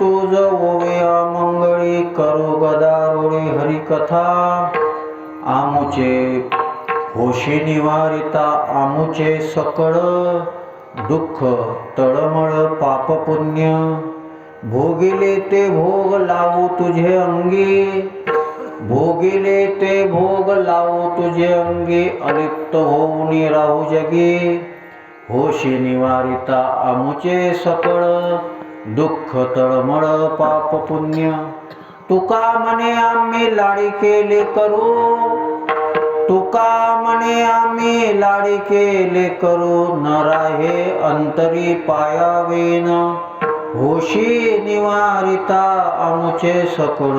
तुझ ओविया मंगळी करू गदारोळी हरिकथा आमुचे होशी निवारिता आमुचे सकळ दुःख तळमळ पाप पुण्य भोगिले ते भोग लावू तुझे अंगी भोगिले ते भोग लावू तुझे अंगी अलिप्त होऊन राहू जगी होशी निवारिता आमुचे सकळ दुःख तळमळ पाप पुण्य तुका म्हणे आम्ही लाडी केले करू तुका म्हणे आम्ही लाडी केले करू न राहे अंतरी पायावेन होशी निवारिता आमुचे सकळ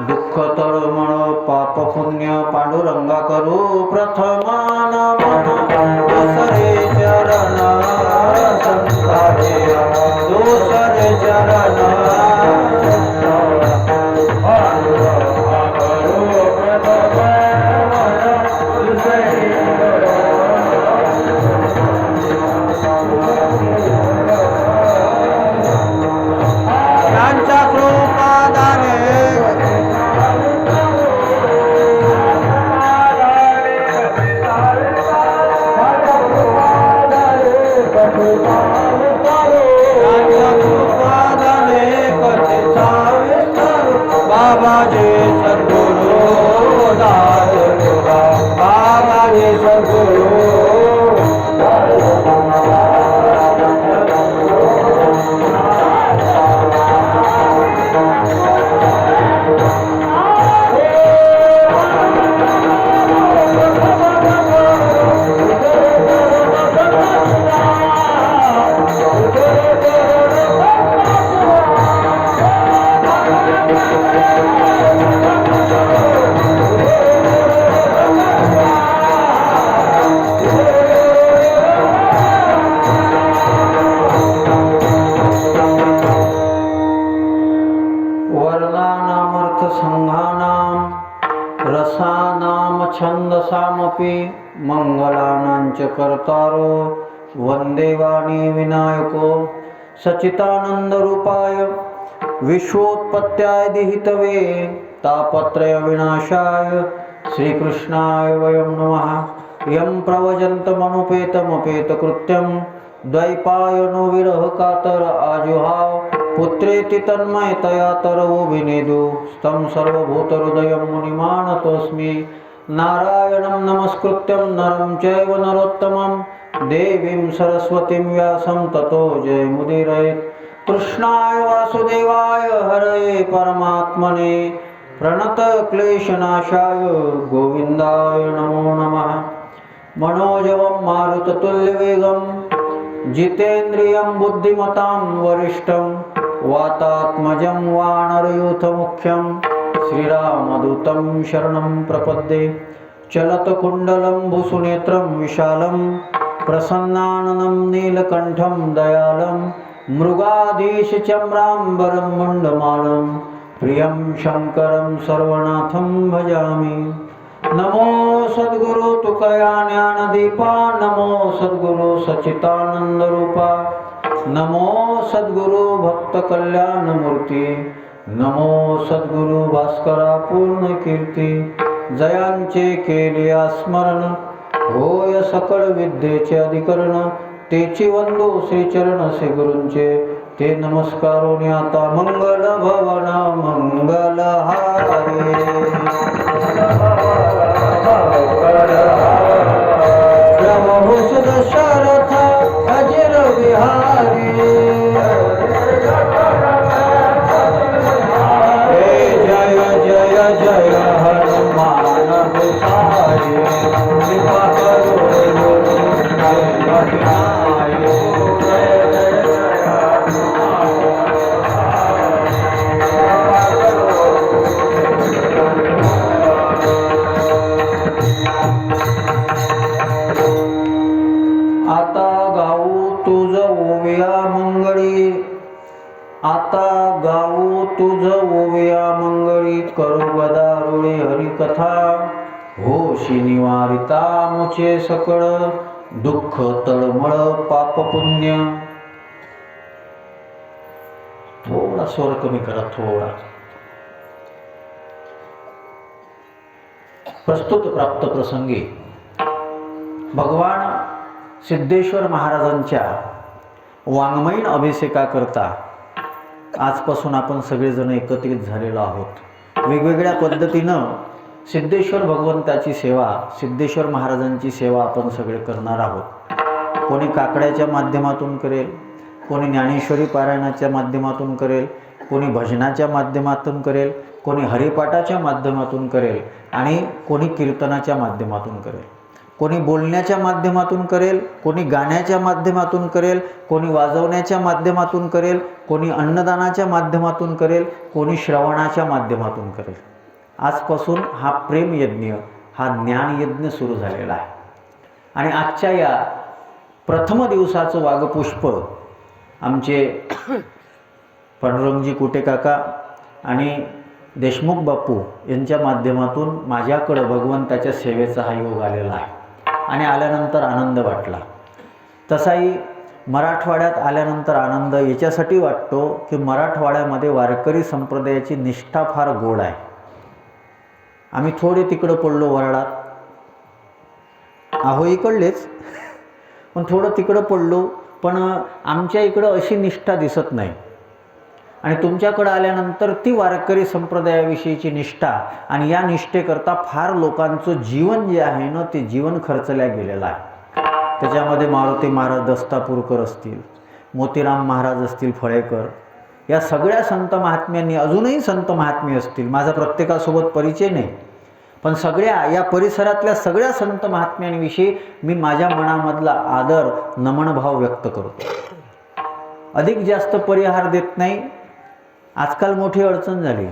दुःख तळमळ पाप पुण्य पांडुरंगा करू प्रथम नमन दुसरे चरण संताचे दुसरे चरण बाबाजी सद्गुरु बाबाजी सद्गुरु संघानां रसानां छन्दसामपि मंगलानांच कर्तारो वंदे वाणी विनायको सच्चिदानंद रूपाय विश्वोत्पत्त्यादि हितवे तापत्रय विनाशाय श्रीकृष्णाय वयं नमः यं प्रवजन्तमनुपेतमपेतकृत्यं द्वैपायनो विरह कातर आजुहाव पुत्रेति तन्मयतया तरवोभिनेदु स्तं सर्वभूतहृदयं मुनिमानतोऽस्मि नारायणं नमस्कृत्यं नरं चैव नरोत्तमं देवीं सरस्वतीं व्यासं ततो जयमुदीरयेत् कृष्णाय वासुदेवाय हरये परमात्मने प्रणतक्लेशनाशाय गोविन्दाय नमो नमः मनोजवं मारुततुल्यवेगं जितेन्द्रियं बुद्धिमतां वरिष्ठं वातात्मजं वानरयूथमुख्यं श्रीरामदूतं शरणं प्रपद्ये चलतकुण्डलं भुसुनेत्रं विशालं प्रसन्नाननं नीलकण्ठं दयालं मृगाधीशचम्राम्बरं मुण्डमालं प्रियं शङ्करं सर्वनाथं भजामि नमो सद्गुरु तुकया ज्ञानदीपा नमो सद्गुरु सच्चिदानंद रूपा नमो सद्गुरु भक्त कल्याण मूर्ती नमो सद्गुरु भास्करा पूर्ण कीर्ती जयांचे केले स्मरण होय सकळ विद्येचे अधिकरण तेची वंदो श्रीचरण से गुरूंचे ते नमस्कारोनी आता मंगल भवन मंगल हारे प्रभु दशरथ अजर बिहारी जय जय जय हनुमान बिहारी कृपा करो आता गाऊ तुझ ओविया मंगळी करू गदारोळी हरिकथा होशी निवारिता मुचे सकळ दुःख तळमळ पाप पुण्य. थोडा स्वर कमी करा थोडा. प्रस्तुत प्राप्त प्रसंगी भगवान सिद्धेश्वर महाराजांच्या वाङ्मयीन अभिषेकाकरता आजपासून आपण सगळेजण एकत्रित झालेलो आहोत. वेगवेगळ्या पद्धतीनं सिद्धेश्वर भगवंताची सेवा, सिद्धेश्वर महाराजांची सेवा आपण सगळे करणार आहोत. कोणी काकड्याच्या माध्यमातून करेल, कोणी ज्ञानेश्वरी पारायणाच्या माध्यमातून करेल, कोणी भजनाच्या माध्यमातून करेल, कोणी हरिपाठाच्या माध्यमातून करेल आणि कोणी कीर्तनाच्या माध्यमातून करेल, कोणी बोलण्याच्या माध्यमातून करेल, कोणी गाण्याच्या माध्यमातून करेल, कोणी वाजवण्याच्या माध्यमातून करेल, कोणी अन्नदानाच्या माध्यमातून करेल, कोणी श्रवणाच्या माध्यमातून करेल. आजपासून हा प्रेमयज्ञ, हा ज्ञानयज्ञ सुरू झालेला आहे. आणि आजच्या या प्रथम दिवसाचं वागपुष्प आमचे पांडुरंगजी कुटे काका आणि देशमुख बापू यांच्या माध्यमातून माझ्याकडं भगवंताच्या सेवेचा हा योग आलेला आहे. आणि आल्यानंतर आनंद वाटला. तसाही मराठवाड्यात आल्यानंतर आनंद याच्यासाठी वाटतो की मराठवाड्यामध्ये वारकरी संप्रदायाची निष्ठा फार गोड आहे. आम्ही थोडे तिकडं पडलो वराडात, आहो इकडलेच, पण थोडं तिकडं पडलो, पण आमच्या इकडं अशी निष्ठा दिसत नाही. आणि तुमच्याकडं आल्यानंतर ती वारकरी संप्रदायाविषयीची निष्ठा आणि या निष्ठेकरता फार लोकांचं जीवन जे आहे ना ते जीवन खर्चल्या गेलेलं आहे. त्याच्यामध्ये मारुती महाराज दस्तापूरकर असतील, मोतीराम महाराज असतील फळेकर, या सगळ्या संत महात्म्यांनी, अजूनही संत महात्मे असतील, माझा प्रत्येकासोबत परिचय नाही, पण सगळ्या या परिसरातल्या सगळ्या संत महात्म्यांविषयी मी माझ्या मनामधला आदर नमनभाव व्यक्त करतो. अधिक जास्त परिहार देत नाही. आजकाल मोठी अडचण झाली.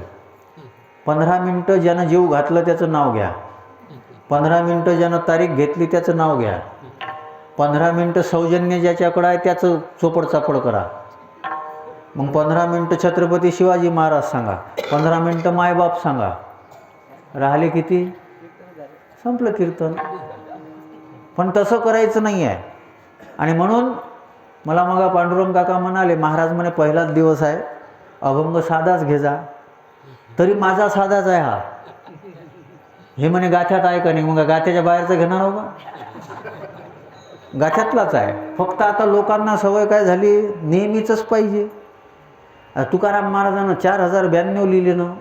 15 मिनटं ज्यानं जीव घातलं त्याचं नाव घ्या, 15 मिनटं ज्यानं तारीख घेतली त्याचं नाव घ्या, 15 मिनटं सौजन्य ज्याच्याकडं आहे त्याचं चोपड चापड करा, मग 15 मिनटं छत्रपती शिवाजी महाराज सांगा, 15 मिनटं मायबाप सांगा, राहिले किती? संपलं कीर्तन. पण तसं करायचं नाही आहे. आणि म्हणून मला मग पांडुरंग काका म्हणाले, महाराज म्हणे पहिलाच दिवस आहे, अभंग साधाच घे जा. तरी माझा साधाच आहे हा. हे म्हणे गाथ्यात आहे का नाही? मग गाथ्याच्या बाहेरचं घेणार हो का? गाथ्यातलाच आहे. फक्त आता लोकांना सवय काय झाली, नेहमीच पाहिजे. तुकाराम महाराजांना 4092 लिहिले ना,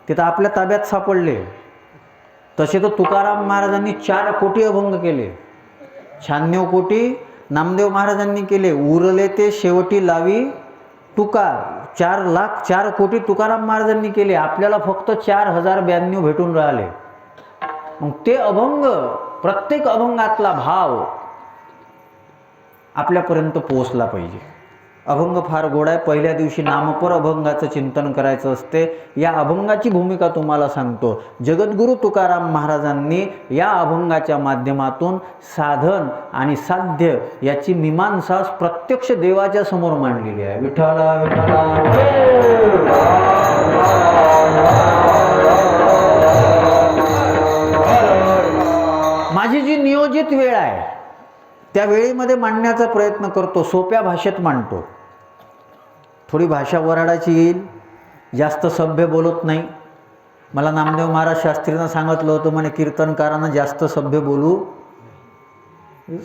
ते तर आपल्या ताब्यात सापडले. तसे तर तुकाराम महाराजांनी 4 कोटी अभंग केले, 96 कोटी नामदेव महाराजांनी केले, उरले ते शेवटी लावी तुका. 4 कोटी तुकाराम महाराजांनी केले, आपल्याला फक्त 4092 भेटून राहिले. मग ते अभंग, प्रत्येक अभंगातला भाव आपल्यापर्यंत पोहोचला पाहिजे. अभंग फार गोड आहे. पहिल्या दिवशी नामपर अभंगाचं चिंतन करायचं असते. या अभंगाची भूमिका तुम्हाला सांगतो. जगद्गुरू तुकाराम महाराजांनी या अभंगाच्या माध्यमातून साधन आणि साध्य याची मीमांसा प्रत्यक्ष देवाच्या समोर मांडलेली आहे. विठ्ठला विठ्ठला. माझी जी नियोजित वेळ आहे त्या वेळेमध्ये मांडण्याचा प्रयत्न करतो, सोप्या भाषेत मांडतो. थोडी भाषा वराडाची येईल, जास्त सभ्य बोलत नाही. मला नामदेव महाराज शास्त्रीनं सांगितलं होतं, म्हणे कीर्तनकारांना जास्त सभ्य बोलू,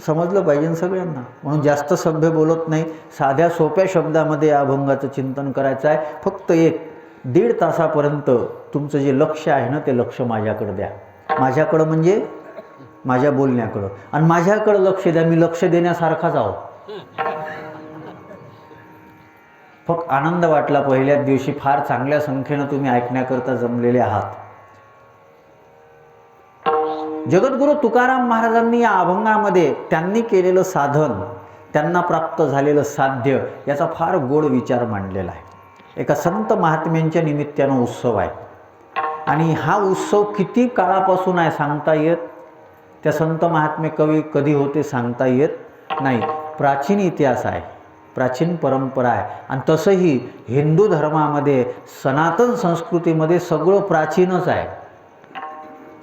समजलं पाहिजे सगळ्यांना, म्हणून जास्त सभ्य बोलत नाही. साध्या सोप्या शब्दामध्ये या अभंगाचं चिंतन करायचं आहे. फक्त 1-1.5 तासापर्यंत तुमचं जे लक्ष आहे ना ते लक्ष माझ्याकडं द्या. माझ्याकडं म्हणजे माझ्या बोलण्याकडं, आणि माझ्याकडं लक्ष द्या. मी लक्ष देण्यासारखाच आहो. फक्त आनंद वाटला. पहिल्याच दिवशी फार चांगल्या संख्येनं तुम्ही ऐकण्याकरता जमलेले आहात. जगद्गुरू तुकाराम महाराजांनी या अभंगामध्ये त्यांनी केलेलं साधन, त्यांना प्राप्त झालेलं साध्य याचा फार गोड विचार मांडलेला आहे. एका संत महात्म्यांच्या निमित्तानं उत्सव आहे. आणि हा उत्सव किती काळापासून आहे सांगता येत. त्या संत महात्मे कवी कधी होते सांगता येत नाही. प्राचीन इतिहास आहे, प्राचीन परंपरा आहे. आणि तसंही हिंदू धर्मामध्ये, सनातन संस्कृतीमध्ये सगळं प्राचीनच आहे,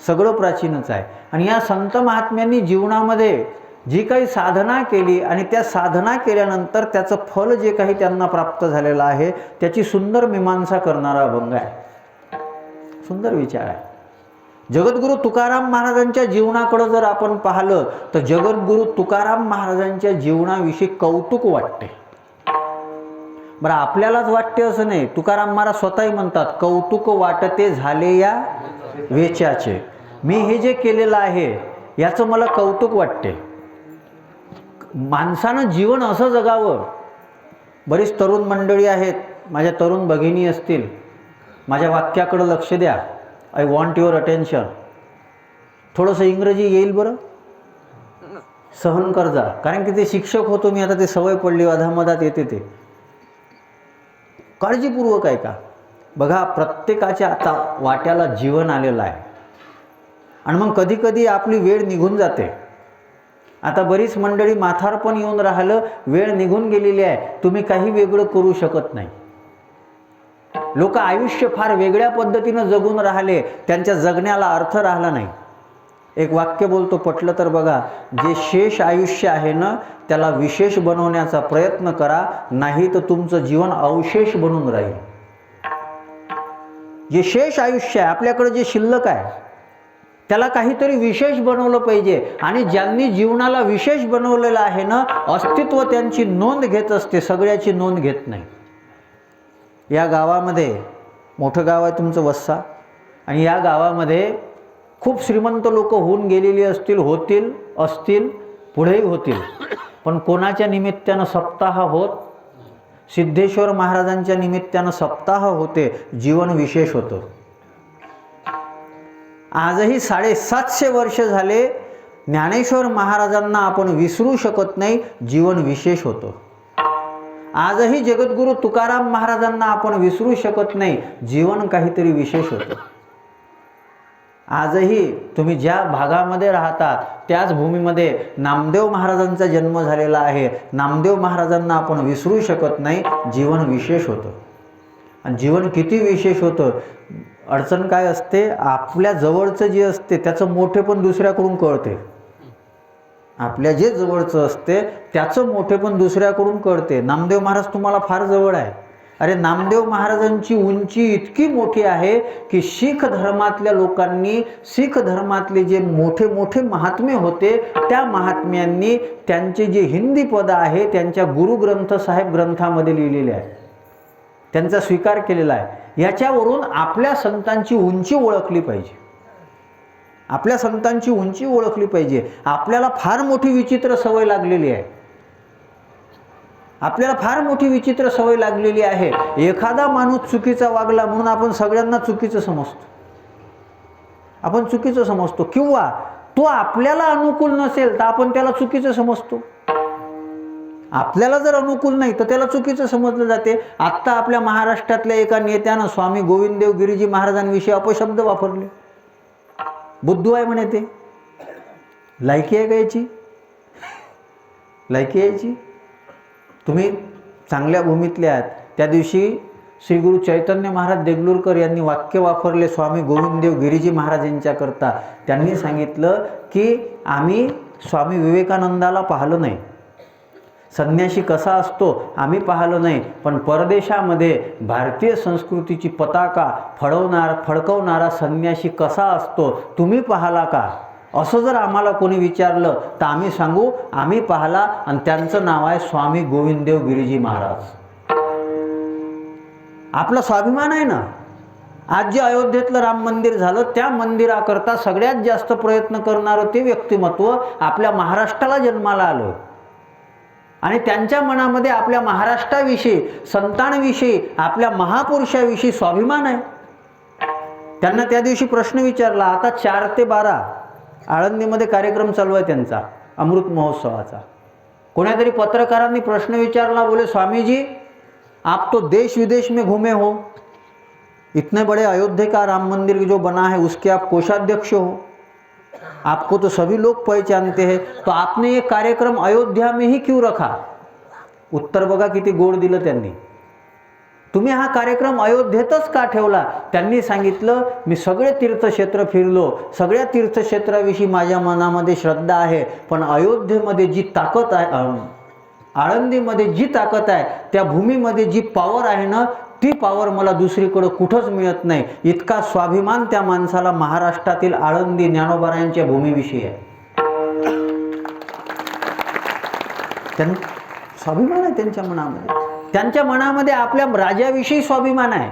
सगळं प्राचीनच आहे. आणि या संत महात्म्यांनी जीवनामध्ये जी काही साधना केली आणि त्या साधना केल्यानंतर त्याचं फल जे काही त्यांना प्राप्त झालेलं आहे त्याची सुंदर मीमांसा करणारा अभंग आहे. सुंदर विचार आहे. जगद्गुरु तुकाराम महाराजांच्या जीवनाकडे जर आपण पाहिलं तर जगद्गुरु तुकाराम महाराजांच्या जीवनाविषयी कौतुक वाटते. बरं, आपल्यालाच वाटते असं नाही. तुकाराम महाराज स्वतःही म्हणतात, कौतुक वाटते झाले या वेचाचे. मी हे जे केलेलं आहे याचं मला कौतुक वाटते. माणसानं जीवन असं जगावं. बरीच तरुण मंडळी आहेत, माझ्या तरुण भगिनी असतील, माझ्या वाक्याकडे लक्ष द्या. I want your attention. थोडंसं इंग्रजी येईल बरं, सहन कर जा, कारण की ते शिक्षक होतो मी, आता ते सवय पडली, अधामधात येते ते. काळजीपूर्वक आहे का. बघा, प्रत्येकाच्या आता वाट्याला जीवन आलेलं आहे आणि मग कधी कधी आपली वेळ निघून जाते. आता बरीच मंडळी म्हातारपण येऊन राहिलं, वेळ निघून गेलेली आहे, तुम्ही काही वेगळं करू शकत नाही. लोक आयुष्य फार वेगळ्या पद्धतीनं जगून राहिले, त्यांच्या जगण्याला अर्थ राहिला नाही. एक वाक्य बोलतो, पटलं तर बघा, जे शेष आयुष्य आहे ना त्याला विशेष बनवण्याचा प्रयत्न करा, नाही तर तुमचं जीवन अवशेष बनून राहील. जे शेष आयुष्य आहे आपल्याकडे, जे शिल्लक आहे त्याला काहीतरी विशेष बनवलं पाहिजे. आणि ज्यांनी जीवनाला विशेष बनवलेलं आहे ना, अस्तित्व त्यांची नोंद घेत असते, सगळ्याची नोंद घेत नाही. या गावामध्ये, मोठं गाव आहे तुमचं वस्सा, आणि या गावामध्ये खूप श्रीमंत लोक होऊन गेलेली असतील, होतील, असतील, पुढेही होतील. पण कोणाच्या निमित्तानं सप्ताह होत? सिद्धेश्वर महाराजांच्या निमित्तानं सप्ताह होते, जीवन विशेष होतं. आजही 750 वर्ष झाले ज्ञानेश्वर महाराजांना आपण विसरू शकत नाही, जीवन विशेष होतं. आजही जगद्गुरु तुकाराम महाराजांना आपण विसरू शकत नाही, जीवन काहीतरी विशेष होतं. आजही तुम्ही ज्या भागामध्ये राहतात त्याच भूमीमध्ये नामदेव महाराजांचा जन्म झालेला आहे, नामदेव महाराजांना आपण विसरू शकत नाही, जीवन विशेष होतं. आणि जीवन किती विशेष होतं. अडचण काय असते, आपल्या जवळचं जे असते त्याचं मोठेपण दुसऱ्याकडून कळते. आपल्या जे जवळचं असते त्याचं मोठेपण दुसऱ्याकडून कळते. नामदेव महाराज तुम्हाला फार जवळ आहे. अरे, नामदेव महाराजांची उंची इतकी मोठी आहे की शीख धर्मातल्या लोकांनी, शीख धर्मातले जे मोठे मोठे महात्मे होते त्या महात्म्यांनी त्यांचे जे हिंदी पद आहे त्यांच्या गुरुग्रंथ साहेब ग्रंथामध्ये लिहिलेले आहे, त्यांचा स्वीकार केलेला आहे. याच्यावरून आपल्या संतांची उंची ओळखली पाहिजे. आपल्या संतांची उंची ओळखली पाहिजे. आपल्याला फार मोठी विचित्र सवय लागलेली आहे. आपल्याला फार मोठी विचित्र सवय लागलेली आहे. एखादा माणूस चुकीचा वागला म्हणून आपण सगळ्यांना चुकीचं समजतो. आपण चुकीचं समजतो, किंवा तो आपल्याला अनुकूल नसेल तर आपण त्याला चुकीचं समजतो. आपल्याला जर अनुकूल नाही तर त्याला चुकीचं समजलं जाते. आत्ता आपल्या महाराष्ट्रातल्या एका नेत्यानं स्वामी गोविंददेव गिरीजी महाराजांविषयी अपशब्द वापरले. बुद्धू आहे म्हणे ते. लायकी आहे का याची? लायकी यायची? तुम्ही चांगल्या भूमीतले आहात. त्या दिवशी श्री गुरु चैतन्य महाराज देगलूरकर यांनी वाक्य वापरले स्वामी गोविंददेव गिरीजी महाराजांच्या करता. त्यांनी सांगितलं की आम्ही स्वामी विवेकानंदाला पाहिलं नाही, संन्यासी कसा असतो आम्ही पाहिलं नाही, पण परदेशामध्ये भारतीय संस्कृतीची पताका फडकवणारा संन्यासी कसा असतो तुम्ही पाहिला का, असं जर आम्हाला कोणी विचारलं तर आम्ही सांगू आम्ही पाहिला, आणि त्यांचं नाव आहे स्वामी गोविंददेव गिरीजी महाराज. आपला स्वाभिमान आहे ना. आज जे अयोध्येतलं राम मंदिर झालं त्या मंदिराकरता सगळ्यात जास्त प्रयत्न करणारं ते व्यक्तिमत्व आपल्या महाराष्ट्राला जन्माला आलं. आणि त्यांच्या मनामध्ये आपल्या महाराष्ट्राविषयी, संतांविषयी, आपल्या महापुरुषाविषयी स्वाभिमान आहे. त्यांना त्या दिवशी प्रश्न विचारला. आता 4 ते 12 आळंदीमध्ये कार्यक्रम चालू आहे त्यांचा अमृत महोत्सवाचा. कोण्यातरी पत्रकारांनी प्रश्न विचारला, बोले स्वामी जी आप तो देश विदेश में घूमे हो, इतने बड़े अयोध्या का राम मंदिर जो बना है उसके आप कोषाध्यक्ष हो, आपको तो सभी लोग पहचानते हैं, तो आपने ये कार्यक्रम अयोध्या में ही क्यों रखा? उत्तर बघा किती गोड दिलं त्यांनी. तुम्ही हा कार्यक्रम अयोध्येतच का ठेवला? त्यांनी सांगितलं, मी सगळे तीर्थक्षेत्र फिरलो, सगळ्या तीर्थक्षेत्राविषयी माझ्या मनामध्ये श्रद्धा आहे, पण अयोध्येमध्ये जी ताकद आहे, आळंदीमध्ये जी ताकद आहे, त्या भूमीमध्ये जी पॉवर आहे ना, ती पॉवर मला दुसरीकडे कुठंच मिळत नाही. इतका स्वाभिमान त्या माणसाला महाराष्ट्रातील आळंदी ज्ञानोबारायांच्या भूमीविषयी आहे. स्वाभिमान आहे त्यांच्या मनामध्ये. त्यांच्या मनामध्ये आपल्या राजाविषयी स्वाभिमान आहे.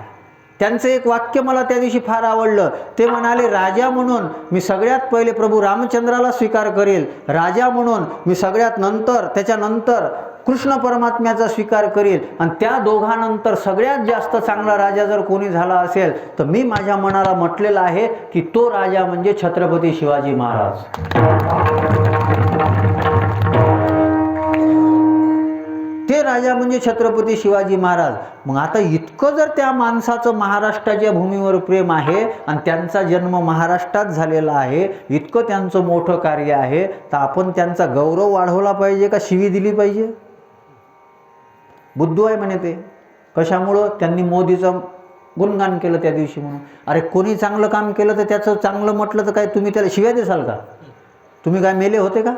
त्यांचं एक वाक्य मला त्या दिवशी फार आवडलं. ते म्हणाले, राजा म्हणून मी सगळ्यात पहिले प्रभू रामचंद्राला स्वीकार करेल, राजा म्हणून मी सगळ्यात नंतर त्याच्यानंतर कृष्ण परमात्म्याचा स्वीकार करेल, आणि त्या दोघांनंतर सगळ्यात जास्त चांगला राजा जर कोणी झाला असेल तर मी माझ्या मनाला म्हटलेलं आहे की तो राजा म्हणजे छत्रपती शिवाजी महाराज. ते राजा म्हणजे छत्रपती शिवाजी महाराज. मग आता इतकं जर त्या माणसाचं महाराष्ट्राच्या भूमीवर प्रेम आहे आणि त्यांचा जन्म महाराष्ट्रात झालेला आहे, इतकं त्यांचं मोठं कार्य आहे, तर आपण त्यांचा गौरव वाढवला पाहिजे का शिवी दिली पाहिजे? बुद्धू आहे म्हणे ते. कशामुळं? त्यांनी मोदीचं गुणगान केलं त्या दिवशी म्हणून. अरे कोणी चांगलं काम केलं तर त्याचं चांगलं म्हटलं तर काय तुम्ही त्याला शिव्या देसाल का? तुम्ही काय मेले होते का?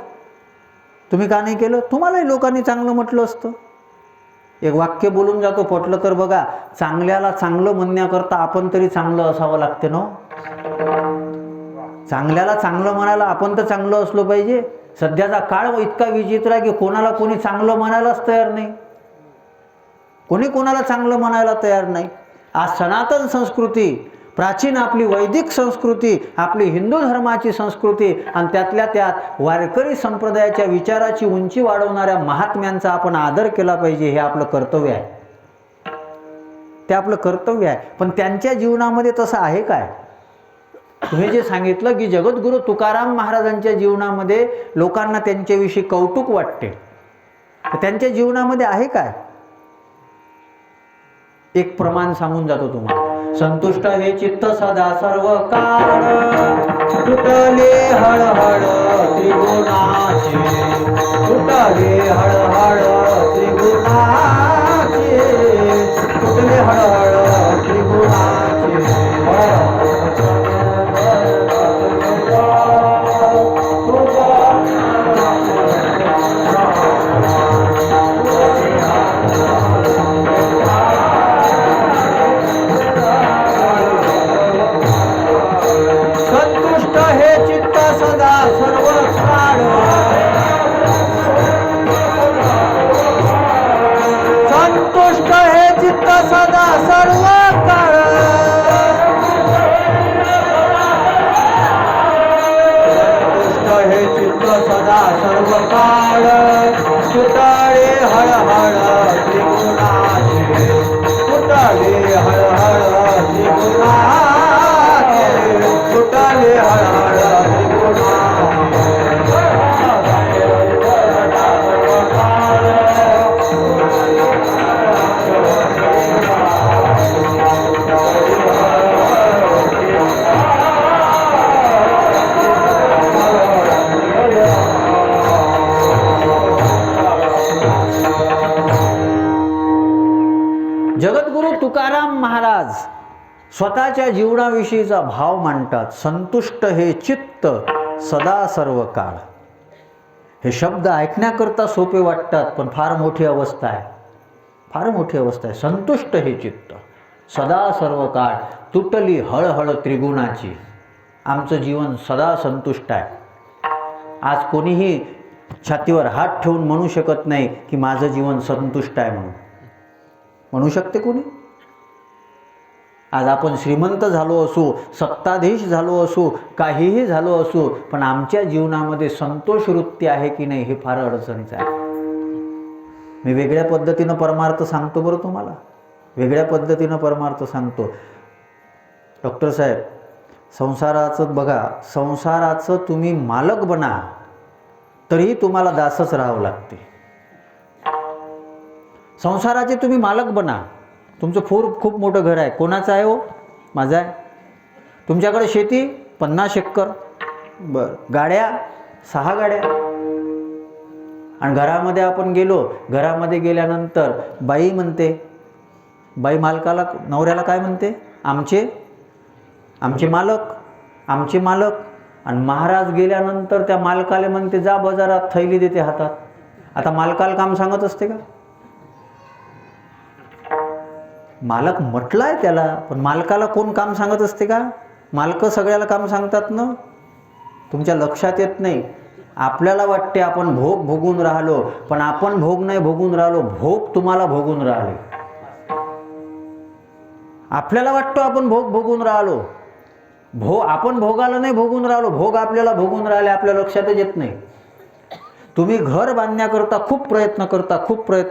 तुम्ही का नाही केलं? तुम्हालाही लोकांनी चांगलं म्हटलं असतं. एक वाक्य बोलून जातो, पटलं तर बघा, चांगल्याला चांगलं म्हणण्याकरता आपण तरी चांगलं असावं लागते ना. चांगल्याला चांगलं म्हणायला आपण तर चांगलं असलो पाहिजे. सध्याचा काळ इतका विचित्र आहे की कोणाला कोणी चांगलं म्हणायलाच तयार नाही. कोणी कोणाला चांगलं म्हणायला तयार नाही. आज सनातन संस्कृती, प्राचीन आपली वैदिक संस्कृती, आपली हिंदू धर्माची संस्कृती आणि त्यातल्या त्यात वारकरी संप्रदायाच्या विचाराची उंची वाढवणाऱ्या महात्म्यांचा आपण आदर केला पाहिजे. हे आपलं कर्तव्य आहे. ते आपलं कर्तव्य आहे. पण त्यांच्या जीवनामध्ये तसं आहे काय? तुम्ही जे सांगितलं की जगद्गुरु तुकाराम महाराजांच्या जीवनामध्ये लोकांना त्यांच्याविषयी कौतुक वाटते, तर त्यांच्या जीवनामध्ये आहे काय? एक प्रमाण सांगून जातो तुम्हाला. संतुष्ट हे चित्त सदा सर्व काळ, तुटले हळहळ त्रिगुणाचे, तुटले हळहळ त्रिगुणाचे, तुटले हळहळ त्रिगुणाचे. सदा सर्व काळ, संतुष्ट हे चित्त सदा सर्व काळ, तुटले हळहळ त्रिगुणाचे, तुटले हळहळ त्रिगुणाचे, तुटले हळहळ त्रिगुणाचे. जगद्गुरु तुकाराम महाराज स्वतःच्या जीवनाविषयीचा भाव मांडतात. संतुष्ट हे चित्त सदा सर्व काळ. हे शब्द ऐकण्याकरता सोपे वाटतात, पण फार मोठी अवस्था आहे. फार मोठी अवस्था आहे. संतुष्ट हे चित्त सदा सर्व काळ, तुटली हळहळ त्रिगुणाची. आमचं जीवन सदा संतुष्ट आहे. आज कोणीही छातीवर हात ठेवून म्हणू शकत नाही की माझं जीवन संतुष्ट आहे म्हणून. म्हणू शकते कोणी? आज आपण श्रीमंत झालो असू, सत्ताधीश झालो असू, काहीही झालो असू, पण आमच्या जीवनामध्ये संतोष वृत्ती आहे की नाही हे फार अडचणीचं आहे. मी वेगळ्या पद्धतीनं परमार्थ सांगतो बरं तुम्हाला, वेगळ्या पद्धतीनं परमार्थ सांगतो. डॉक्टर साहेब, संसाराचं बघा, संसाराचं तुम्ही मालक बना तरीही तुम्हाला दासच राहावं लागते. संसाराचे तुम्ही मालक बना. तुमचं खूप मोठं घर आहे. कोणाचं आहे हो? माझं आहे. तुमच्याकडे शेती 50 एकर, बरं, गाड्या 6 गाड्या, आणि घरामध्ये आपण गेलो, घरामध्ये गेल्यानंतर बाई म्हणते बाई मालकाला नवऱ्याला काय म्हणते? आमचे मालक. आणि महाराज गेल्यानंतर त्या मालकाला म्हणते जा बाजारात, थैली देते हातात. आता मालकाला काम सांगत असते का? मालक म्हटलाय त्याला, पण मालकाला कोण काम सांगत असते का? मालक सगळ्याला काम सांगतात ना. तुमच्या लक्षात येत नाही. आपल्याला वाटते आपण भोग भोगून राहिलो, पण आपण भोग नाही भोगून राहिलो, भोग तुम्हाला भोगून राहिले. आपल्याला वाटतो आपण भोग भोगून राहिलो, आपण भोगाला नाही भोगून राहिलो, भोग आपल्याला भोगून राहिले, आपल्या लक्षातच येत नाही. तुम्ही घर बांधण्याकरता खूप प्रयत्न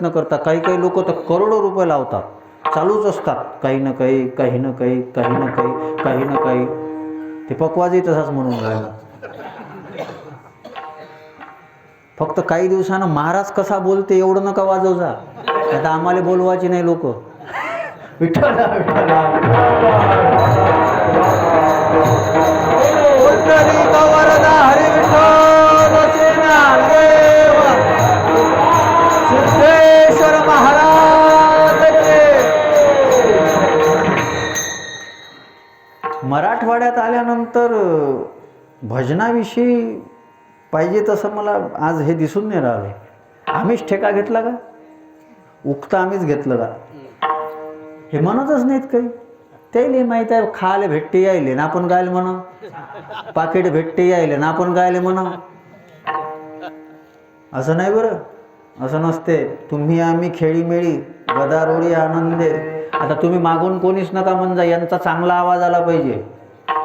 करता. काही लोक तर करोडो रुपये लावतात, चालूच असतात काही ना काही. ते पकवाजही तसाच म्हणून राहिला. फक्त काही दिवसानं महाराज कसा बोलते एवढं नका वाजव जा. आता आम्हाला बोलवायचे नाही लोक. विठ्ठला हरी विठ्ठल सिद्धेश्वर महाराज. मराठवाड्यात आल्यानंतर भजनाविषयी पाहिजे तसं मला आज हे दिसून नाही राहिलं. आम्हीच ठेका घेतला का? उक्ता आम्हीच घेतलं का? हे म्हणतच नाहीत काही. त्याला माहीत आहे खायला भेटते यायले ना आपण गायले म्हणा, पाकिट भेटते यायले ना आपण गायले म्हणा. असं नाही बरं, असं नसते. तुम्ही आम्ही खेळीमेळी गदारोळी आनंदे. आता तुम्ही मागून कोणीच नका म्हणजे यांचा चांगला आवाज आला पाहिजे,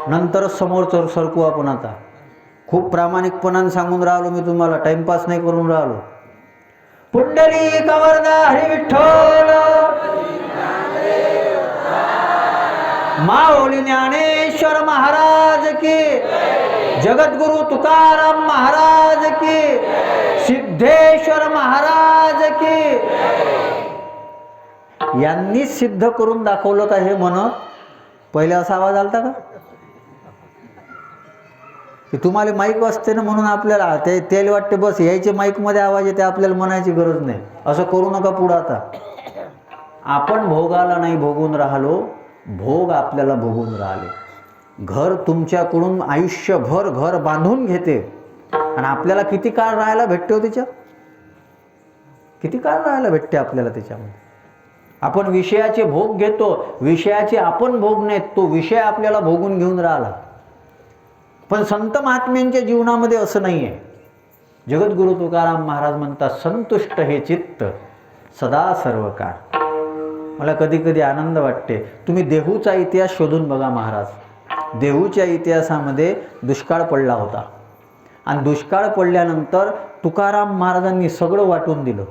नंतरच समोर सरकू आपण. आता खूप प्रामाणिकपणाने सांगून राहिलो मी तुम्हाला, टाइमपास नाही करून राहिलो. पुंडलिक वरदा हरी विठ्ठल. माऊली ज्ञानेश्वर महाराज की, जगद्गुरु तुकाराम महाराज की, सिद्धेश्वर महाराज की. यांनी सिद्ध करून दाखवलं का हे म्हणत? पहिले असा आवाज आलता का? की तुम्हाला माईक वाजते ना म्हणून आपल्याला त्याला वाटते बस यायचे माईक मध्ये आवाज येते, आपल्याला म्हणायची गरज नाही. असं करू नका पुढं. आता आपण भोगाला नाही भोगून राहिलो, भोग आपल्याला भोगून राहिले. घर तुमच्याकडून आयुष्यभर घर बांधून घेते, आणि आपल्याला किती काळ राहायला भेटते हो त्याच्यात? किती काळ राहायला भेटते आपल्याला त्याच्यामध्ये? आपण विषयाचे भोग घेतो, विषयाचे आपण भोग नाहीत, तो विषय आपल्याला भोगून घेऊन राहिला. पण संत महात्म्यांच्या जीवनामध्ये असं नाही आहे. जगद्गुरु तुकाराम महाराज म्हणतात, संतुष्ट हे चित्त सदा सर्व काळ. मला कधी कधी आनंद वाटते. तुम्ही देहूचा इतिहास शोधून बघा महाराज. देहूच्या इतिहासामध्ये दुष्काळ पडला होता, आणि दुष्काळ पडल्यानंतर तुकाराम महाराजांनी सगळं वाटून दिलं.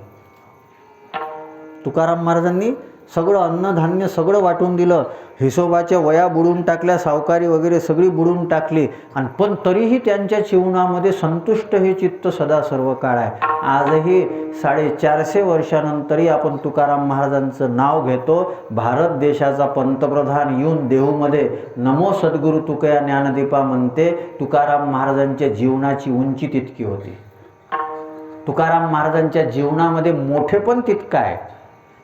तुकाराम महाराजांनी सगळं अन्नधान्य सगळं वाटून दिलं. हिशोबाच्या वया बुडून टाकल्या, सावकारी वगैरे सगळी बुडून टाकली, आणि पण तरीही त्यांच्या जीवनामध्ये संतुष्ट हे चित्त सदा सर्व काळ आहे. आजही 450 वर्षानंतरही आपण तुकाराम महाराजांचं नाव घेतो. भारत देशाचा पंतप्रधान येऊन देहूमध्ये नमो सद्गुरु तुकया ज्ञानदीपा म्हणते. तुकाराम महाराजांच्या जीवनाची उंची तितकी होती. तुकाराम महाराजांच्या जीवनामध्ये मोठेपण तितकं आहे.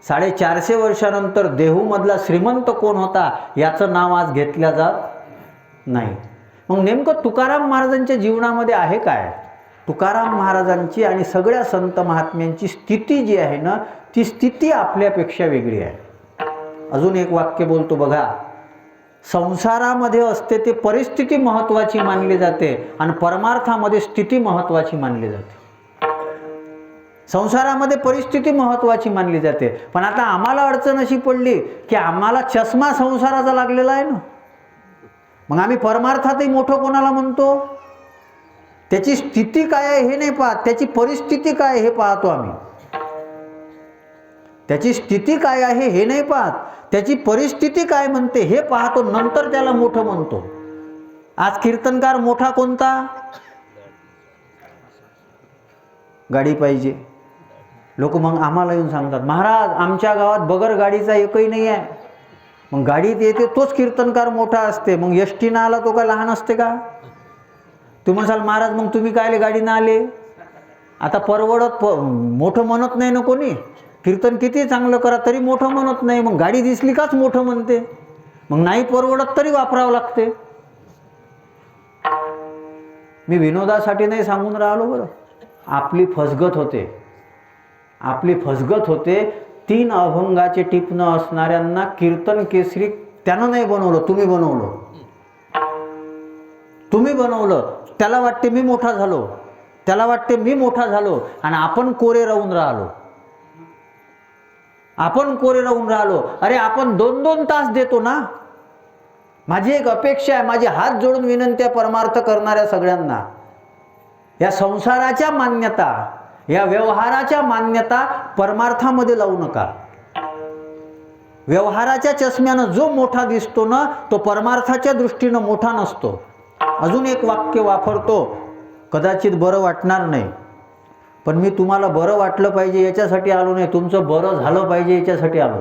450 वर्षानंतर देहूमधला श्रीमंत कोण होता याचं नाव आज घेतल्या जात नाही. मग नेमकं तुकाराम महाराजांच्या जीवनामध्ये आहे काय? तुकाराम महाराजांची आणि सगळ्या संत महात्म्यांची स्थिती जी आहे ना, ती स्थिती आपल्यापेक्षा वेगळी आहे. अजून एक वाक्य बोलतो बघा. संसारामध्ये असते ते परिस्थिती महत्त्वाची मानली जाते, आणि परमार्थामध्ये स्थिती महत्त्वाची मानली जाते. संसारामध्ये परिस्थिती महत्त्वाची मानली जाते, पण आता आम्हाला अडचण अशी पडली की आम्हाला चष्मा संसाराचा लागलेला आहे ना. मग आम्ही परमार्थातही मोठं कोणाला म्हणतो? त्याची स्थिती काय आहे हे नाही पाहत, त्याची परिस्थिती काय हे पाहतो आम्ही. त्याची स्थिती काय आहे हे नाही पाहत, त्याची परिस्थिती काय म्हणते हे पाहतो, नंतर त्याला मोठं म्हणतो. आज कीर्तनकार मोठा कोणता? गाडी पाहिजे. लोक मग आम्हाला येऊन सांगतात, महाराज आमच्या गावात बगर गाडीचा एकही नाही आहे. मग गाडीत येते तोच कीर्तनकार मोठा असते, मग एसटीनं आला तो काय लहान असते का? तुम्ही म्हणाल महाराज मग तुम्ही कायले गाडीनं आले? आता परवडत मोठं म्हणत नाही ना कोणी. कीर्तन किती चांगलं करा तरी मोठं म्हणत नाही. मग गाडी दिसली काच मोठं म्हणते. मग नाही परवडत तरी वापरावं लागते. मी विनोदासाठी नाही सांगून राहिलो बरं. आपली फसगत होते, आपली फसगत होते. 3 अभंगाचे टिपणं असणाऱ्यांना कीर्तन केसरी त्यानं नाही बनवलं, तुम्ही बनवलं. तुम्ही बनवलं. त्याला वाटते मी मोठा झालो, त्याला वाटते मी मोठा झालो, आणि आपण कोरे राहून राहिलो. आपण कोरे राहून राहिलो. अरे आपण 2-2 तास देतो ना. माझी एक अपेक्षा आहे, माझी हात जोडून विनंती आहे परमार्थ करणाऱ्या सगळ्यांना, या संसाराच्या मान्यता, या व्यवहाराच्या मान्यता परमार्थामध्ये लावू नका. व्यवहाराच्या चष्म्यानं जो मोठा दिसतो ना, तो परमार्थाच्या दृष्टीनं मोठा नसतो. अजून एक वाक्य वापरतो, कदाचित बरं वाटणार नाही, पण मी तुम्हाला बरं वाटलं पाहिजे याच्यासाठी आलो नाही, तुमचं बरं झालं पाहिजे याच्यासाठी आलो.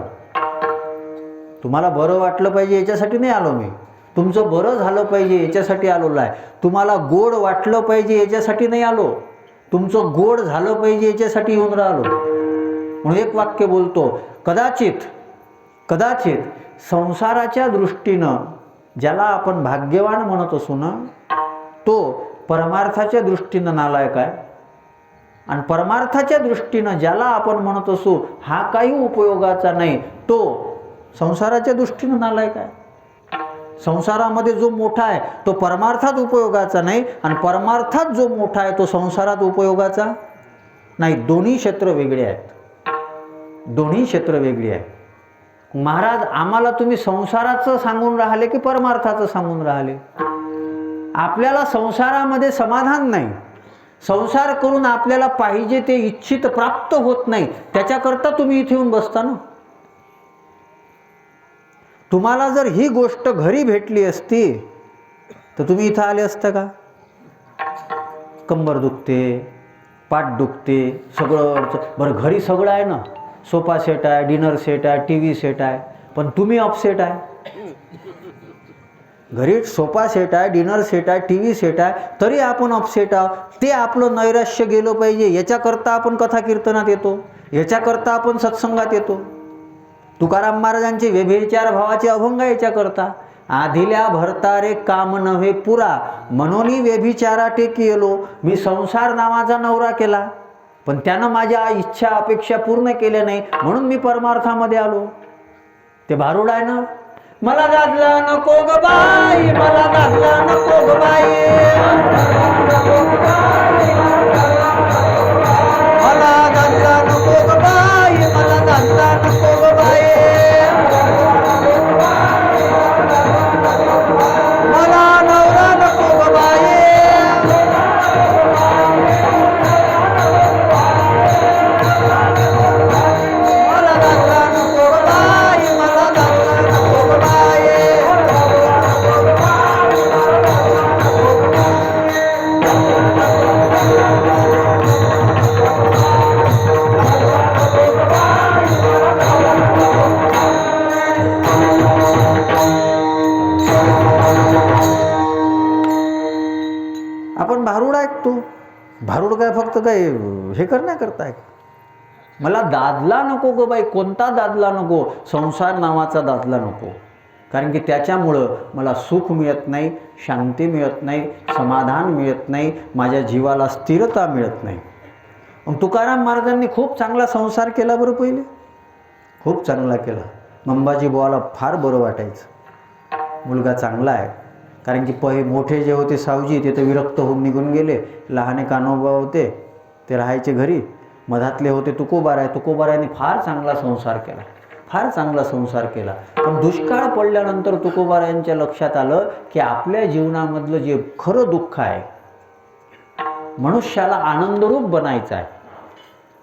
तुम्हाला बरं वाटलं पाहिजे याच्यासाठी नाही आलो मी, तुमचं बरं झालं पाहिजे याच्यासाठी आलेलो आहे. तुम्हाला गोड वाटलं पाहिजे याच्यासाठी नाही आलो, तुमचं गोड झालं पाहिजे याच्यासाठी येऊन राहिलो. म्हणून एक वाक्य बोलतो, कदाचित संसाराच्या दृष्टीनं ज्याला आपण भाग्यवान म्हणत असू ना, तो परमार्थाच्या दृष्टीनं नालायक आहे. आणि परमार्थाच्या दृष्टीनं ज्याला आपण म्हणत असू हा काही उपयोगाचा नाही, तो संसाराच्या दृष्टीनं नालायक आहे. संसारामध्ये जो मोठा आहे तो परमार्थात उपयोगाचा नाही, आणि परमार्थात जो मोठा आहे तो संसारात उपयोगाचा नाही. दोन्ही क्षेत्र वेगळे आहेत, दोन्ही क्षेत्र वेगळी आहेत. महाराज आम्हाला तुम्ही संसाराचं सांगून राहिले की परमार्थाचं सांगून राहिले? आपल्याला संसारामध्ये समाधान नाही. संसार करून आपल्याला पाहिजे ते इच्छित प्राप्त होत नाही, त्याच्याकरता तुम्ही इथे येऊन बसता ना. तुम्हाला जर ही गोष्ट घरी भेटली असती तर तुम्ही इथं आले असता का? कंबर दुखते, पाठ दुखते, सगळं बरं घरी सगळं आहे ना, सोफा सेट आहे, डिनर सेट आहे, टीव्ही सेट आहे, पण तुम्ही अपसेट आहे. घरी सोफा सेट आहे, डिनर सेट आहे, टीव्ही सेट आहे, तरी आपण अपसेट आहोत. ते आपलं नैराश्य गेलं पाहिजे याच्याकरता आपण कथा कीर्तनात येतो, याच्याकरता आपण सत्संगात येतो. तुकाराम महाराजांचे व्यभिचार भावाचे अभंग याच्याकरता, आधिल्या भरतारे काम नव्हे पुरा, म्हणून व्यभिचारा टेकी येलो. मी संसार नावाचा नवरा केला, पण त्यानं माझ्या इच्छा अपेक्षा पूर्ण केल्या नाही, म्हणून मी परमार्थामध्ये आलो. ते भारूड आहे ना, मला दादला नको ग बाई, मला दादला नको ग बाई, मला दादला नको ग बाई, मला दादला नको ग बाई, मला नवरा नको ग बाई, मला दादला नको ग बाई, मला दादला नको ग बाई. आपण भारूड ऐकतो, भारूड काय फक्त काय हे करण्याकरता? मला दादला नको ग बाई. कोणता दादला नको? संसार नावाचा दादला नको. कारण की त्याच्यामुळं मला सुख मिळत नाही, शांती मिळत नाही, समाधान मिळत नाही, माझ्या जीवाला स्थिरता मिळत नाही. मग तुकाराम महाराजांनी खूप चांगला संसार केला बरं, पहिले खूप चांगला केला. मंबाजी बुवाला फार बरं वाटायचं, मुलगा चांगला आहे. कारण की मोठे जे होते सावजी ते तर विरक्त होऊन निघून गेले, लहाने कान्होबा होते ते राहायचे घरी, मधातले होते तुकोबाराय, तुकोबारायने फार चांगला संसार केला, फार चांगला संसार केला. पण दुष्काळ पडल्यानंतर तुकोबारायांच्या लक्षात आलं की आपल्या जीवनामधलं जे खरं दुःख आहे, मनुष्याला आनंदरूप बनायचं आहे,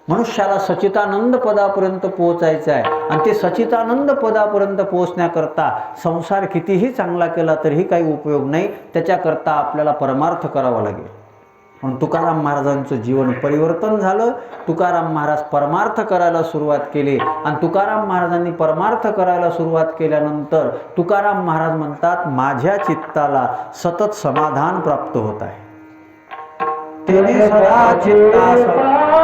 मनुष्याला सच्चिदानंद पदापर्यंत पोहोचायचं आहे. आणि ते सच्चिदानंद पदापर्यंत पोहोचण्याकरता संसार कितीही चांगला केला तरीही काही उपयोग नाही, त्याच्याकरता आपल्याला परमार्थ करावा लागेल. म्हणून तुकाराम महाराजांचं जीवन परिवर्तन झालं. तुकाराम महाराज परमार्थ करायला सुरुवात केली, आणि तुकाराम महाराजांनी परमार्थ करायला सुरुवात केल्यानंतर तुकाराम महाराज म्हणतात, माझ्या चित्ताला सतत समाधान प्राप्त होत आहे. तेने सदा चित्ता समाधान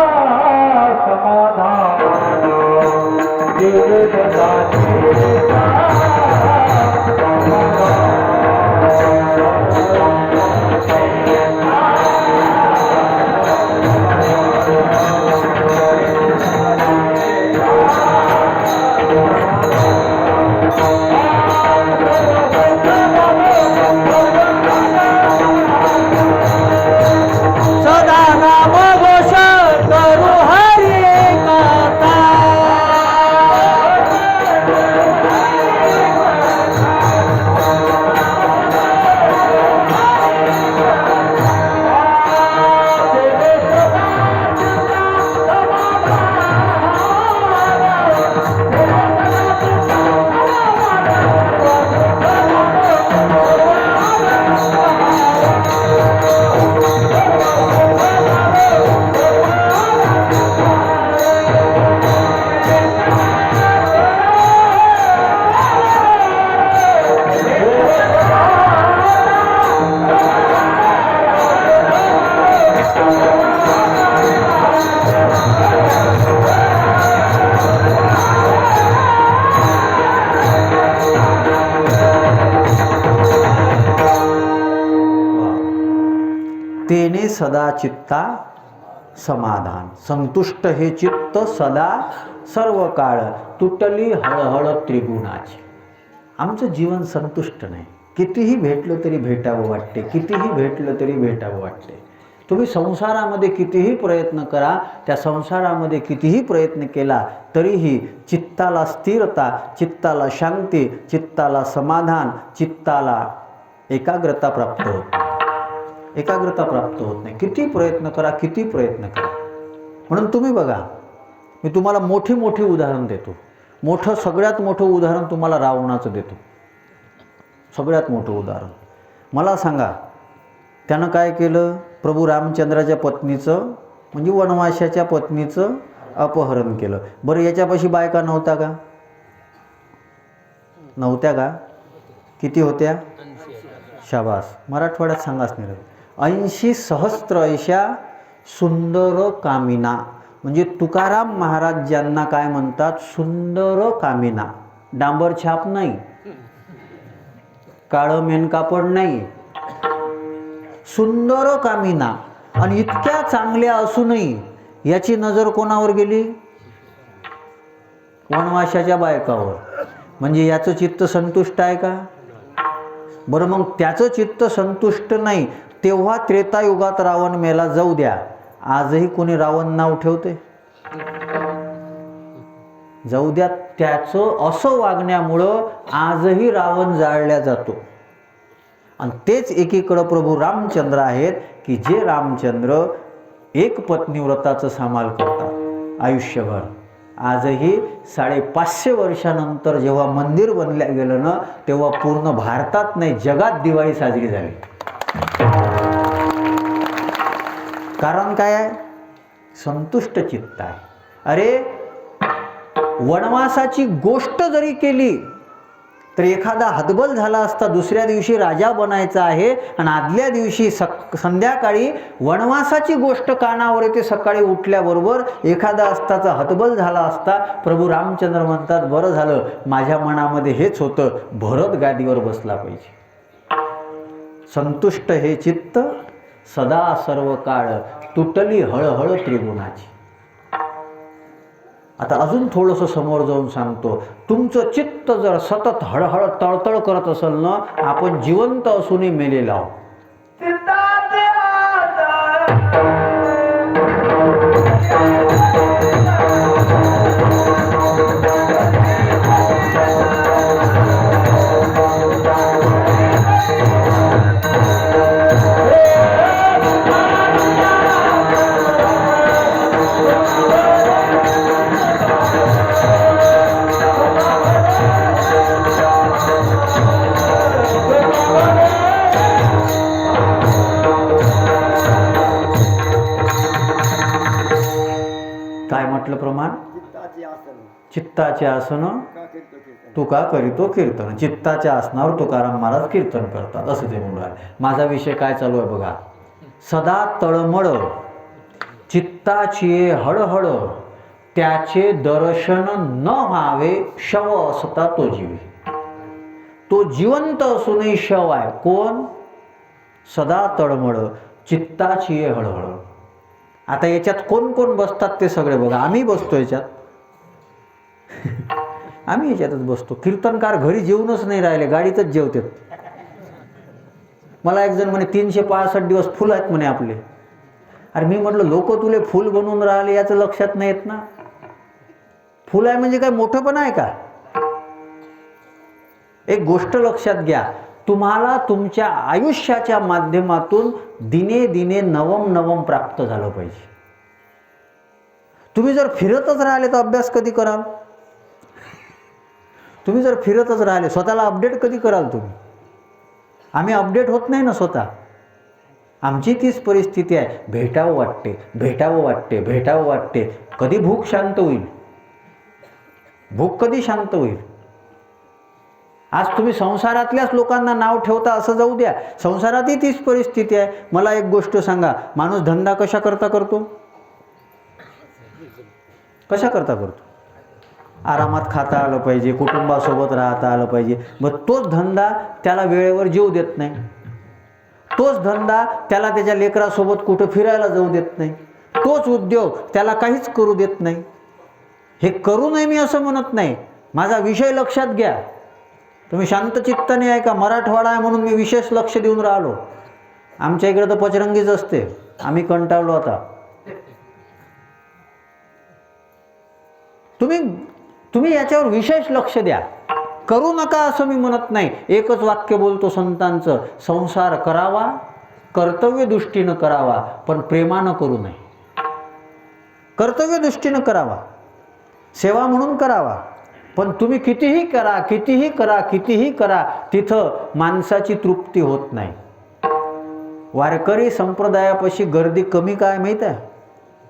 तेने सदा चित्ता समाधान, संतुष्ट हे चित्त सदा सर्व काळ, तुटली हळहळ त्रिगुणाची. आमचं जीवन संतुष्ट नाही. कितीही भेटलं तरी भेटावं वाटते, कितीही भेटलं तरी भेटावं वाटते. तुम्ही संसारामध्ये कितीही प्रयत्न करा, त्या संसारामध्ये कितीही प्रयत्न केला तरीही चित्ताला स्थिरता, चित्ताला शांती, चित्ताला समाधान, चित्ताला एकाग्रता प्राप्त होत नाही. एकाग्रता प्राप्त होत नाही. किती प्रयत्न करा, किती प्रयत्न करा. म्हणून तुम्ही बघा, मी तुम्हाला मोठी मोठी उदाहरण देतो. सगळ्यात मोठं उदाहरण तुम्हाला रावणाचं देतो. सगळ्यात मोठं उदाहरण मला सांगा, त्यानं काय केलं? प्रभू रामचंद्राच्या पत्नीचं म्हणजे वनवासाच्या पत्नीचं अपहरण केलं. बरं, याच्यापाशी बायका नव्हता का? नव्हत्या का? किती होत्या? शाबास, मराठवाड्यात सांगाच नाही. 80 सहस्त्र ऐशा सुंदर कामिना. म्हणजे तुकाराम महाराज ज्यांना काय म्हणतात? सुंदर कामिना. डांबर छाप नाही, काळं मेनकापड नाही, सुंदर कामिना. आणि इतक्या चांगल्या असूनही याची नजर कोणावर गेली? वनवासाच्या बायकावर. म्हणजे याचं चित्त संतुष्ट आहे का? बरं, मग त्याचं चित्त संतुष्ट नाही तेव्हा त्रेतायुगात रावण मेला, जाऊ द्या. आजही कोणी रावण नाव ठेवते? जाऊ द्या. त्याचं असं वागण्यामुळं आजही रावण जाळल्या जातो. आणि तेच एकीकडं प्रभू रामचंद्र आहेत की जे रामचंद्र एक पत्नी व्रताचं सामाल करतात आयुष्यभर. आजही 550 वर्षानंतर जेव्हा मंदिर बनल्या गेलं ना, तेव्हा पूर्ण भारतात नाही जगात दिवाळी साजरी झाली. कारण काय आहे? संतुष्ट चित्त आहे. अरे, वनवासाची गोष्ट जरी केली तर एखादा हतबल झाला असता, दुसऱ्या दिवशी राजा बनायचा आहे आणि आदल्या दिवशी संध्याकाळी वनवासाची गोष्ट कानावर येते. सकाळी उठल्याबरोबर एखादा असताचा हतबल झाला असता. प्रभू रामचंद्र म्हणतात, बरं झालं, माझ्या मनामध्ये हेच होतं, भरत गादीवर बसला पाहिजे. संतुष्ट हे चित्त सदा सर्व काळ, तुटली हळहळ त्रिगुणाची. आता अजून थोडंसं समोर जाऊन सांगतो. तुमचं चित्त जर सतत हळहळ तळतळ करत असेल ना, आपण जिवंत असूनही मेलेलो आहोत. काय म्हटलं प्रमाण? चित्ताचे आसन तुका करीतो कीर्तन. चित्ताच्या आसनावर तुकाराम महाराज कीर्तन करतात असं ते म्हणून आहे. माझा विषय काय चालू आहे बघा. सदा तळमळ चित्ताची हळहळ त्याचे दर्शन न व्हावे शव असता तो जीवी. तो जिवंत असूनही शव आहे. कोण? सदा तळमळ चित्ताची हळहळ. आता याच्यात कोण कोण बसतात ते सगळे बघा. आम्ही बसतो याच्यात. आम्ही याच्यातच बसतो. कीर्तनकार घरी जेवूनच नाही राहिले, गाडीतच जेवतात. मला एक जण म्हणे 365 दिवस फुल आहेत म्हणे आपले. अरे मी म्हटलं लोक तुले फुल बनवून राहिले याचं लक्षात नाही येत ना. फुल आहे म्हणजे काय मोठं पण आहे का? एक गोष्ट लक्षात घ्या, तुम्हाला तुमच्या आयुष्याच्या माध्यमातून दिने दिने नवम नवम प्राप्त झालं पाहिजे. तुम्ही जर फिरतच राहिले तर अभ्यास कधी कराल? तुम्ही जर फिरतच राहिले स्वतःला अपडेट कधी कराल तुम्ही? आम्ही अपडेट होत नाही ना स्वतः. आमची तीच परिस्थिती आहे. भेटावं वाटते, भेटावं वाटते, भेटावं वाटते. कधी भूक शांत होईल? भूक कधी शांत होईल? आज तुम्ही संसारातल्याच लोकांना नाव ठेवता असं जाऊ द्या, संसारातही तीच परिस्थिती आहे. मला एक गोष्ट सांगा, माणूस धंदा कशा करता करतो? कशा करता करतो? आरामात खाता आलं पाहिजे, कुटुंबासोबत राहता आलं पाहिजे. मग तोच धंदा त्याला वेळेवर जेवू देत नाही. तोच धंदा त्याला त्याच्या लेकरासोबत कुठं फिरायला जाऊ देत नाही. तोच उद्योग त्याला काहीच करू देत नाही. हे करू नये मी असं म्हणत नाही, माझा विषय लक्षात घ्या. तुम्ही शांत चित्ताने आहे का? मराठवाडा आहे म्हणून मी विशेष लक्ष देऊन राहिलो. आमच्या इकडे तर पचरंगीच असते. आम्ही कंटाळलो आता. तुम्ही याच्यावर विशेष लक्ष द्या. करू नका असं मी म्हणत नाही. एकच वाक्य बोलतो संतांचं, संसार करावा, कर्तव्य दृष्टीनं करावा, पण प्रेमानं करू नये. कर्तव्य दृष्टीनं करावा, सेवा म्हणून करावा, पण तुम्ही कितीही करा, कितीही करा, कितीही करा, तिथं माणसाची तृप्ती होत नाही. वारकरी संप्रदायापाशी गर्दी कमी काय माहीत आहे?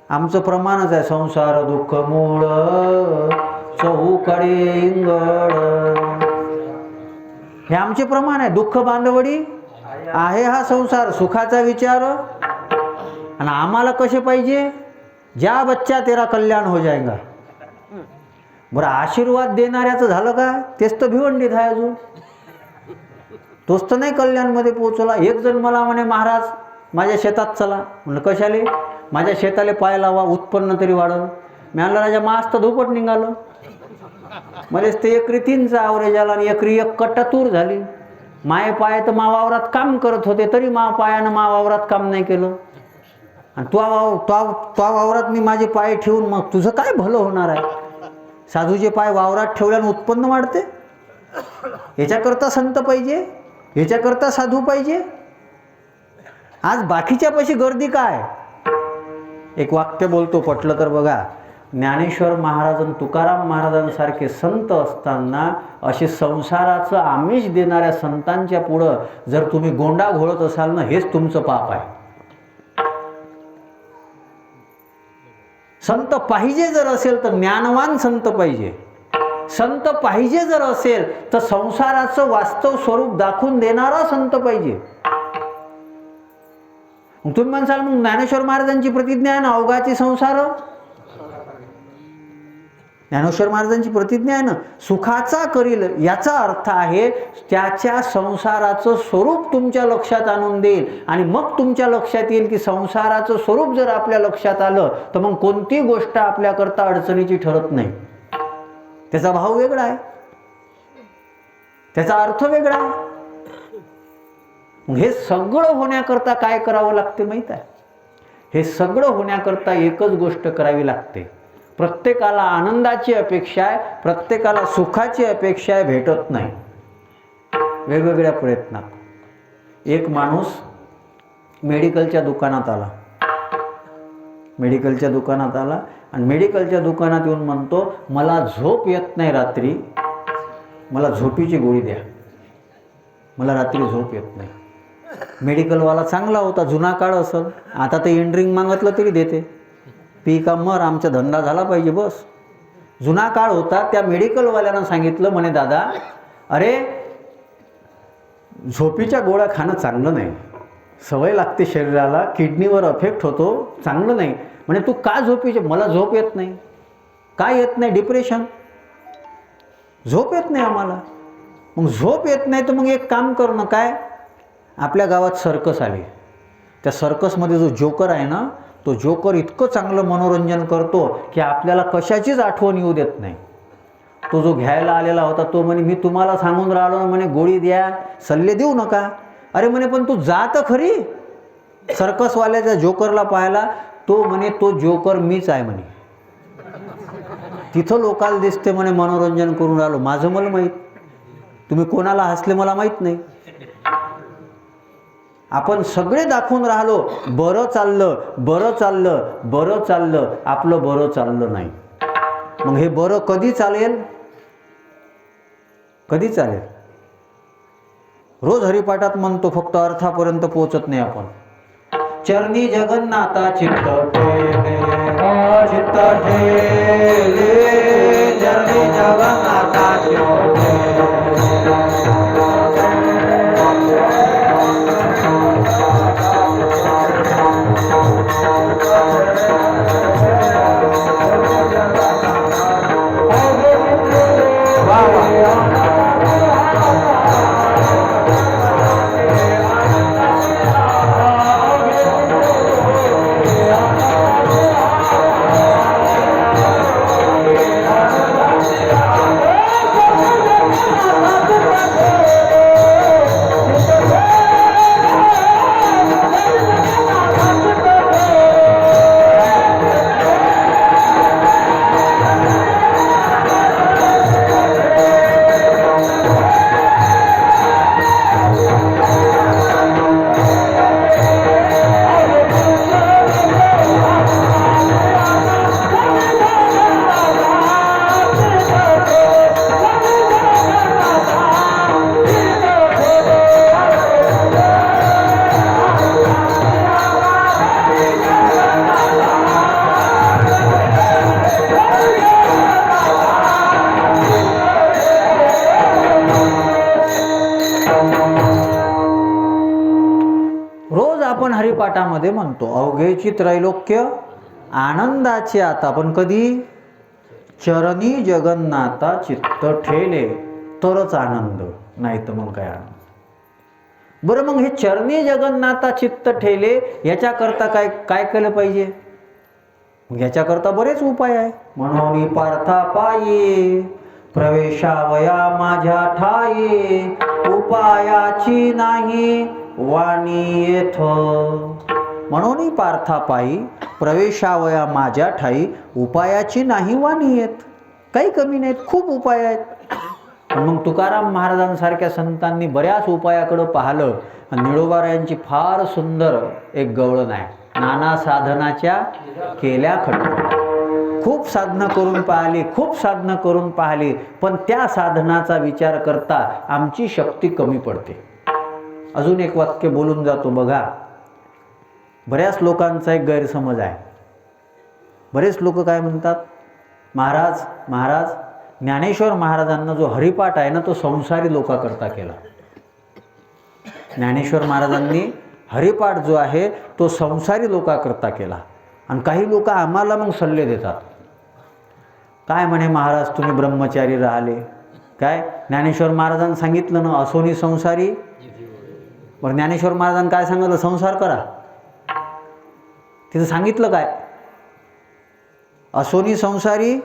आमचं प्रमाणच आहे, संसार दुःख मूळ चहूकडे इंगळ. हे आमचे प्रमाण आहे. दुःख बांधवडी आहे हा संसार, सुखाचा विचार. आणि आम्हाला कसे पाहिजे? ज्या बच्चा तेरा कल्याण हो जाएगा. बरं, आशीर्वाद देणाऱ्याचं झालं का? तेच तर भिवंडीत आहे अजून. तोच तर नाही कल्याणमध्ये पोहोचला. एक जण मला म्हणे, महाराज माझ्या शेतात चला. म्हणलं कशाले? माझ्या शेताला पाय लावा, उत्पन्न तरी वाढव. मी म्हणलं राजा मास तर धुपट निघालं. मध्येच ते एकरी 3चा आवरेज आला आणि एकरी 1 कट्टा तूर झाली. माय पाय तर मा वावरात काम करत होते, तरी मा पायानं मा वावरात काम नाही केलं. आणि तो वावरात मी माझे पाय ठेवून मग तुझं काय भलं होणार आहे? साधूचे पाय वावरात ठेवल्यानं उत्पन्न वाढते. याच्याकरता संत पाहिजे, याच्याकरता साधू पाहिजे. आज बाकीच्या पैशी गर्दी काय? एक वाक्य बोलतो, पटलं तर बघा. ज्ञानेश्वर महाराज, तुकाराम महाराजांसारखे संत असताना असे संसाराचं आमिष देणाऱ्या संतांच्या पुढं जर तुम्ही गोंडा घोळत असाल ना, हेच तुमचं पाप आहे. संत पाहिजे जर असेल तर ज्ञानवान संत पाहिजे. संत पाहिजे जर असेल तर संसाराचं वास्तव स्वरूप दाखवून देणारा संत पाहिजे. तुम्ही म्हणसाल मग ज्ञानेश्वर महाराजांची प्रतिज्ञा आहे ना, अवघाची संसार. ज्ञानेश्वर महाराजांची प्रतिज्ञा आहे ना, सुखाचा करील. याचा अर्थ आहे त्याच्या संसाराचं स्वरूप तुमच्या लक्षात आणून देईल. आणि मग तुमच्या लक्षात येईल की संसाराचं स्वरूप जर आपल्या लक्षात आलं तर मग कोणती गोष्ट आपल्याकरता अडचणीची ठरत नाही. त्याचा भाव वेगळा आहे, त्याचा अर्थ वेगळा आहे. हे सगळं होण्याकरता काय करावं लागते माहीत आहे? हे सगळं होण्याकरता एकच गोष्ट करावी लागते. प्रत्येकाला आनंदाची अपेक्षा आहे, प्रत्येकाला सुखाची अपेक्षा आहे, भेटत नाही. वेगवेगळ्या प्रयत्नात. एक माणूस मेडिकलच्या दुकानात आला. मेडिकलच्या दुकानात आला आणि मेडिकलच्या दुकानात येऊन म्हणतो, मला झोप येत नाही रात्री, मला झोपीची गोळी द्या, मला रात्री झोप येत नाही. मेडिकलवाला चांगला होता, जुना काळ असेल. आता ते एंड्रिंग मागितलं तरी देते. पी का मर, आमचा धंदा झाला पाहिजे बस. जुना काळ होता. त्या मेडिकलवाल्यानं सांगितलं, म्हणे दादा, अरे झोपीच्या गोळ्या खाणं चांगलं नाही, सवय लागते शरीराला, किडनीवर अफेक्ट होतो, चांगलं नाही. म्हणे तू का झोपीचे? मला झोप येत नाही. काय येत नाही? डिप्रेशन, झोप येत नाही आम्हाला. मग झोप येत नाही तर मग एक काम कर ना, काय, आपल्या गावात सर्कस आली, त्या सर्कसमध्ये जो जोकर आहे ना, तो जोकर इतकं चांगलं मनोरंजन करतो की आपल्याला कशाचीच आठवण येऊ देत नाही. तो जो घ्यायला आलेला होता तो म्हणे, मी तुम्हाला सांगून राहिलो ना म्हणे, गोळी द्या, सल्ले देऊ नका. अरे म्हणे, पण तू जा तर खरी सर्कसवाल्याच्या जोकरला पाहायला. तो म्हणे, तो जोकर मीच आहे म्हणे, तिथं लोकाला दिसते म्हणे मनोरंजन करून राहिलो, माझं मला माहीत, तुम्ही कोणाला हसले मला माहीत नाही. आपण सगळे दाखवून राहिलो बरं चाललं, बरं चाललं, बरं चाललं, आपलं बरं चाललं नाही. मग हे बरं कधी चालेल? कधी चालेल? रोज हरिपाठात म्हणतो, फक्त अर्थापर्यंत पोहोचत नाही आपण. चरणी जगन्नाथा चित्त ठेले, चित्त ठेले, चरणी जगन्नाथा चित्त ठेले. हरिपाठामध्ये म्हणतो, अवघेची त्रैलोक्य आनंदाचे आता, पण कधी? चरणी जगन्नाथा चित्त ठेले तरच आनंद, नाही तर मग काय आनंद. बरं, मग हे चरणी जगन्नाथा चित्त ठेले याच्याकरता काय काय केलं पाहिजे? याच्याकरता बरेच उपाय आहे. म्हणून पार्था पायी प्रवेशावया माझ्या ठाई, उपायाची नाही वाणी येथ. म्हणून पार्था पायी प्रवेशावया माझ्या ठाई, उपायाची नाही वाणी येत. काही कमी नाहीत, खूप उपाय आहेत. पण मग तुकाराम महाराजांसारख्या संतांनी बऱ्याच उपायाकडे पाहिलं. निळोबारायांची फार सुंदर एक गवळण आहे, नाना साधनाच्या केल्या खटपट. खूप साधना करून पाहिली, खूप साधना करून पाहिली, पण त्या साधनाचा विचार करता आमची शक्ती कमी पडते. अजून एक वाक्य बोलून जातो बघा. बऱ्याच लोकांचा एक गैरसमज आहे. बरेच लोक काय म्हणतात, महाराज ज्ञानेश्वर महाराजांना जो हरिपाठ आहे ना, तो संसारी लोकांकरता केला. ज्ञानेश्वर महाराजांनी हरिपाठ जो आहे तो संसारी लोकांकरता केला. आणि काही लोक आम्हाला मग सल्ले देतात, काय म्हणे महाराज तुम्ही ब्रह्मचारी राहिले, काय ज्ञानेश्वर महाराजांनी सांगितलं ना, असोनी संसारी. बरं, ज्ञानेश्वर महाराजांनी काय सांगितलं? संसार करा. तिथं सांगितलं काय? असोनी संसारी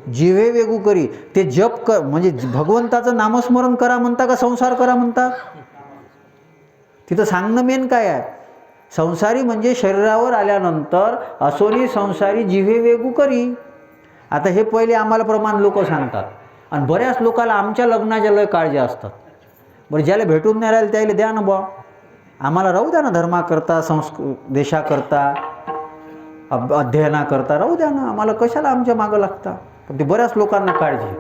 जिव्हे वेगू करी. ते जप कर म्हणजे भगवंताचं नामस्मरण करा म्हणता का संसार करा म्हणता? तिथं सांगणं मेन काय आहे? संसारी म्हणजे शरीरावर आल्यानंतर असोनी संसारी जिव्हे वेगू करी. आता हे पहिले आम्हाला प्रमाण लोक सांगतात, आणि बऱ्याच लोकांना आमच्या लग्नाच्या लय काळजी असतात. बरं, ज्याला भेटून नाही राहील त्याला द्या ना बा, आम्हाला राहू द्या ना, धर्माकरता देशाकरता अध्ययनाकरता राहू द्या ना, आम्हाला कशाला आमच्या मागं लागता. पण ते बऱ्याच लोकांना काळजी.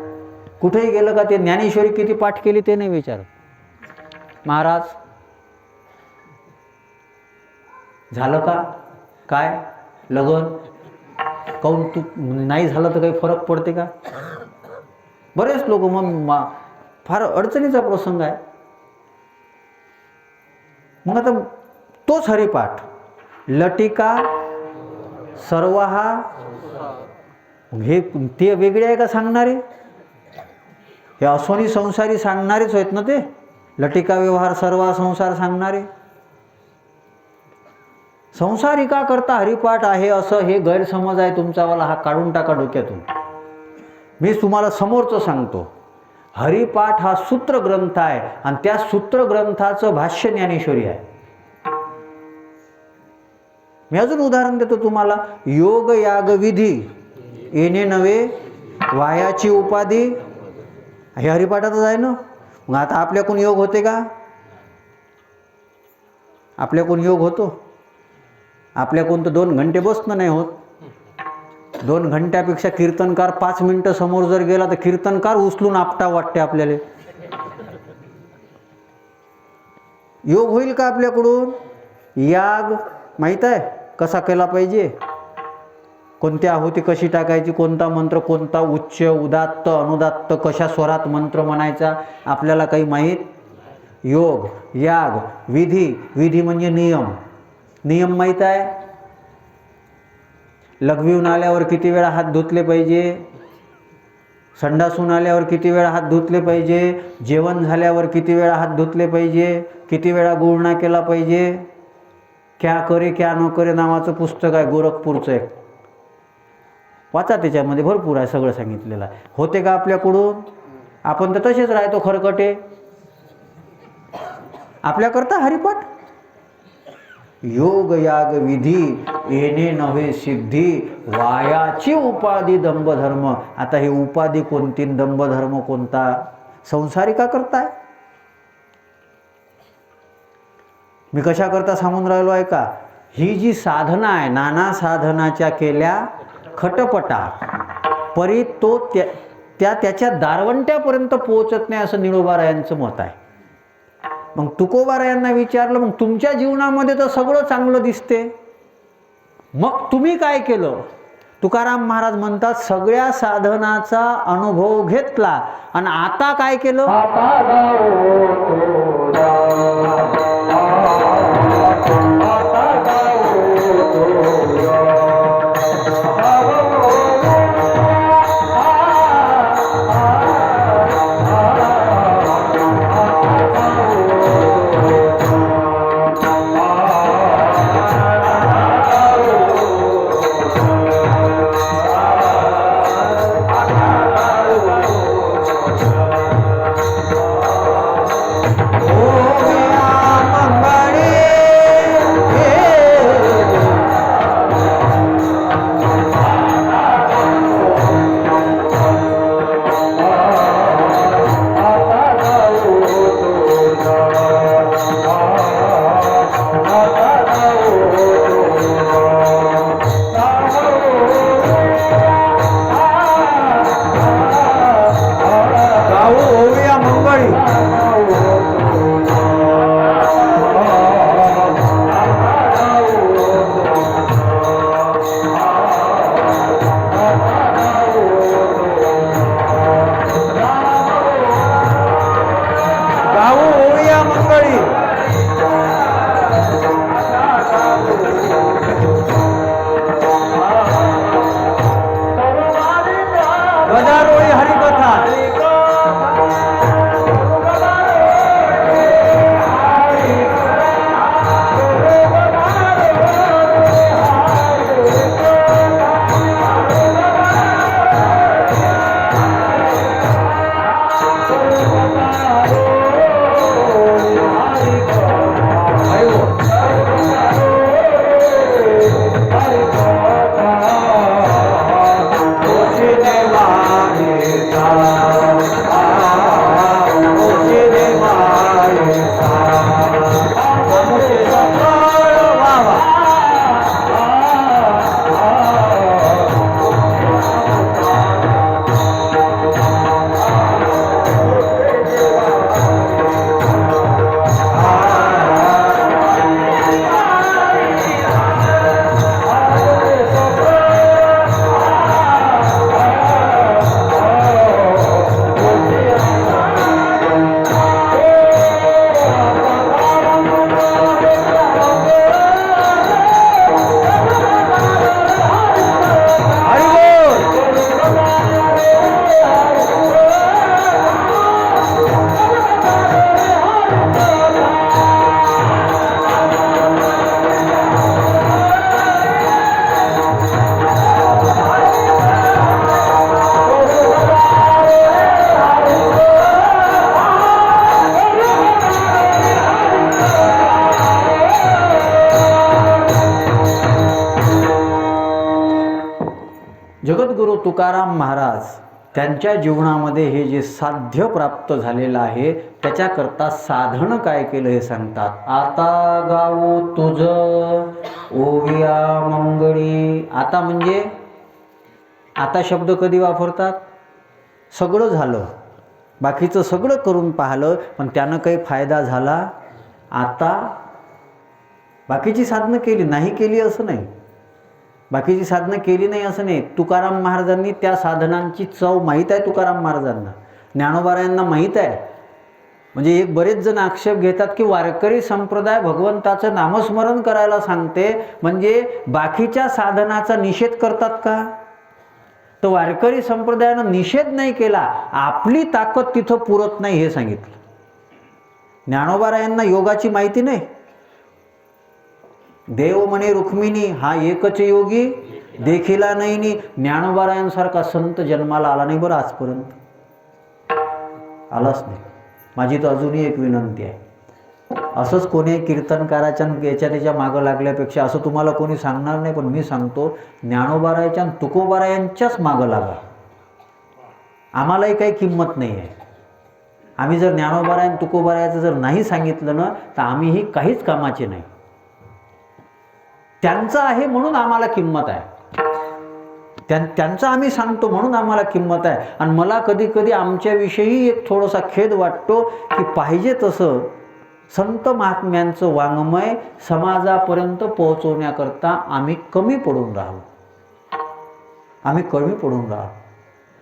कुठेही गेलं का ते ज्ञानेश्वरी किती पाठ केली ते नाही विचारत. महाराज झालं का काय लगन, काऊन तू नाही झालं तर काही फरक पडते का? बरेच लोक मग फार अडचणीचा प्रसंग आहे. मग आता तोच हरिपाठ लटिका सर्वहा मग हे ते वेगळे आहे का सांगणारे? हे अस्वनी संसारी सांगणारेच आहेत ना ते, लटिका व्यवहार सर्व संसार सांगणारे. संसारिका करता हरिपाठ आहे असं हे गैरसमज आहे तुमचावाला, हा काढून टाका डोक्यातून. मी तुम्हाला समोरचं सांगतो, हरिपाठ हा सूत्र ग्रंथ आहे आणि त्या सूत्र ग्रंथाचं भाष्य ज्ञानेश्वरी आहे. मी अजून उदाहरण देतो तुम्हाला. योग याग विधी येणे नव्हे वायाची उपाधी, हे हरिपाठातच आहे ना. मग आता आपल्याकडून योग होते का? आपल्याकडून योग होतो? आपल्याकडून तर 2 घंटे बसणं नाही होत. 2 घंट्यापेक्षा कीर्तनकार 5 मिनिटं समोर जर गेला तर कीर्तनकार उचलून आपटा वाटते आपल्याला. योग होईल का आपल्याकडून? याग माहीत आहे कसा केला पाहिजे, कोणती आहुती कशी टाकायची, कोणता मंत्र, कोणता उच्च उदात्त अनुदात्त, कशा स्वरात मंत्र म्हणायचा आपल्याला काही माहीत? योग याग विधी, विधी म्हणजे नियम, नियम माहीत आहे? लघवीहून आल्यावर किती वेळा हात धुतले पाहिजे, संडासून आल्यावर किती वेळा हात धुतले पाहिजे, जेवण झाल्यावर किती वेळा हात धुतले पाहिजे, किती वेळा गुळणा केला पाहिजे. क्या करे क्या न करे नावाचं पुस्तक आहे गोरखपूरचं एक, वाचा, त्याच्यामध्ये भरपूर आहे, सगळं सांगितलेलं आहे. होते का आपल्याकडून? आपण तर तसेच राहतो खरकटे. आपल्याकरता हरिपाठ. योग याग विधी येणे नव्हे सिद्धी वायाची उपाधी दंभधर्म. आता हे उपाधी कोणती, दंभधर्म कोणता? संसारिका करताय. मी कशा करता सांगून राहिलो आहे का? ही जी साधना आहे, नाना साधनाच्या केल्या खटपटा परी तो त्याच्या दारवंट्यापर्यंत पोहोचत नाही असं निळोबारायांचं मत आहे. मग तुकोबारायांना विचारलं, मग तुमच्या जीवनामध्ये तर सगळं चांगलं दिसते, मग तुम्ही काय केलं? तुकाराम महाराज म्हणतात, सगळ्या साधनाचा अनुभव घेतला आणि आता काय केलं? तुकाराम महाराज त्यांच्या जीवनामध्ये हे जे साध्य प्राप्त झालेलं आहे त्याच्याकरता साधन काय केलं हे सांगतात. आता गावो तुझ ओविया मंगळी. आता म्हणजे आता शब्द कधी वापरतात? सगळं झालं, बाकीचं सगळं करून पाहिलं पण त्यानं काही फायदा झाला? आता बाकीची साधनं केली नाही केली असं नाही, बाकीची साधनं केली नाही असं नाही. तुकाराम महाराजांनी त्या साधनांची चव माहीत आहे. तुकाराम महाराजांना, ज्ञानोबारायांना माहीत आहे. म्हणजे एक बरेच जण आक्षेप घेतात की वारकरी संप्रदाय भगवंताचं नामस्मरण करायला सांगते म्हणजे बाकीच्या साधनाचा निषेध करतात का? तर वारकरी संप्रदायानं निषेध नाही केला, आपली ताकद तिथं पुरत नाही हे सांगितलं. ज्ञानोबारायांना योगाची माहिती नाही. देव म्हणे रुक्मिणी हा एकच योगी देखिला नाही. ज्ञानोबारायांसारखा संत जन्माला आला नाही बरं, आजपर्यंत आलाच नाही. माझी तर अजूनही एक विनंती आहे, असंच कोणी कीर्तनकाराच्या याच्या त्याच्या मागं लागल्यापेक्षा असं तुम्हाला कोणी सांगणार नाही, पण मी सांगतो ज्ञानोबारायाच्या आणि तुकोबारायांच्याच मागं लागा. आम्हालाही काही किंमत नाही आहे. आम्ही जर ज्ञानोबाराय आणि तुकोबारायाचं जर नाही सांगितलं ना तर आम्हीही काहीच कामाचे नाही. त्यांचं आहे म्हणून आम्हाला किंमत आहे, त्यांचं आम्ही सांगतो म्हणून आम्हाला किंमत आहे. आणि मला कधी कधी आमच्याविषयी एक थोडासा खेद वाटतो की पाहिजे तसं संत महात्म्यांचं वाङ्मय समाजापर्यंत पोहोचवण्याकरता आम्ही कमी पडून राहू.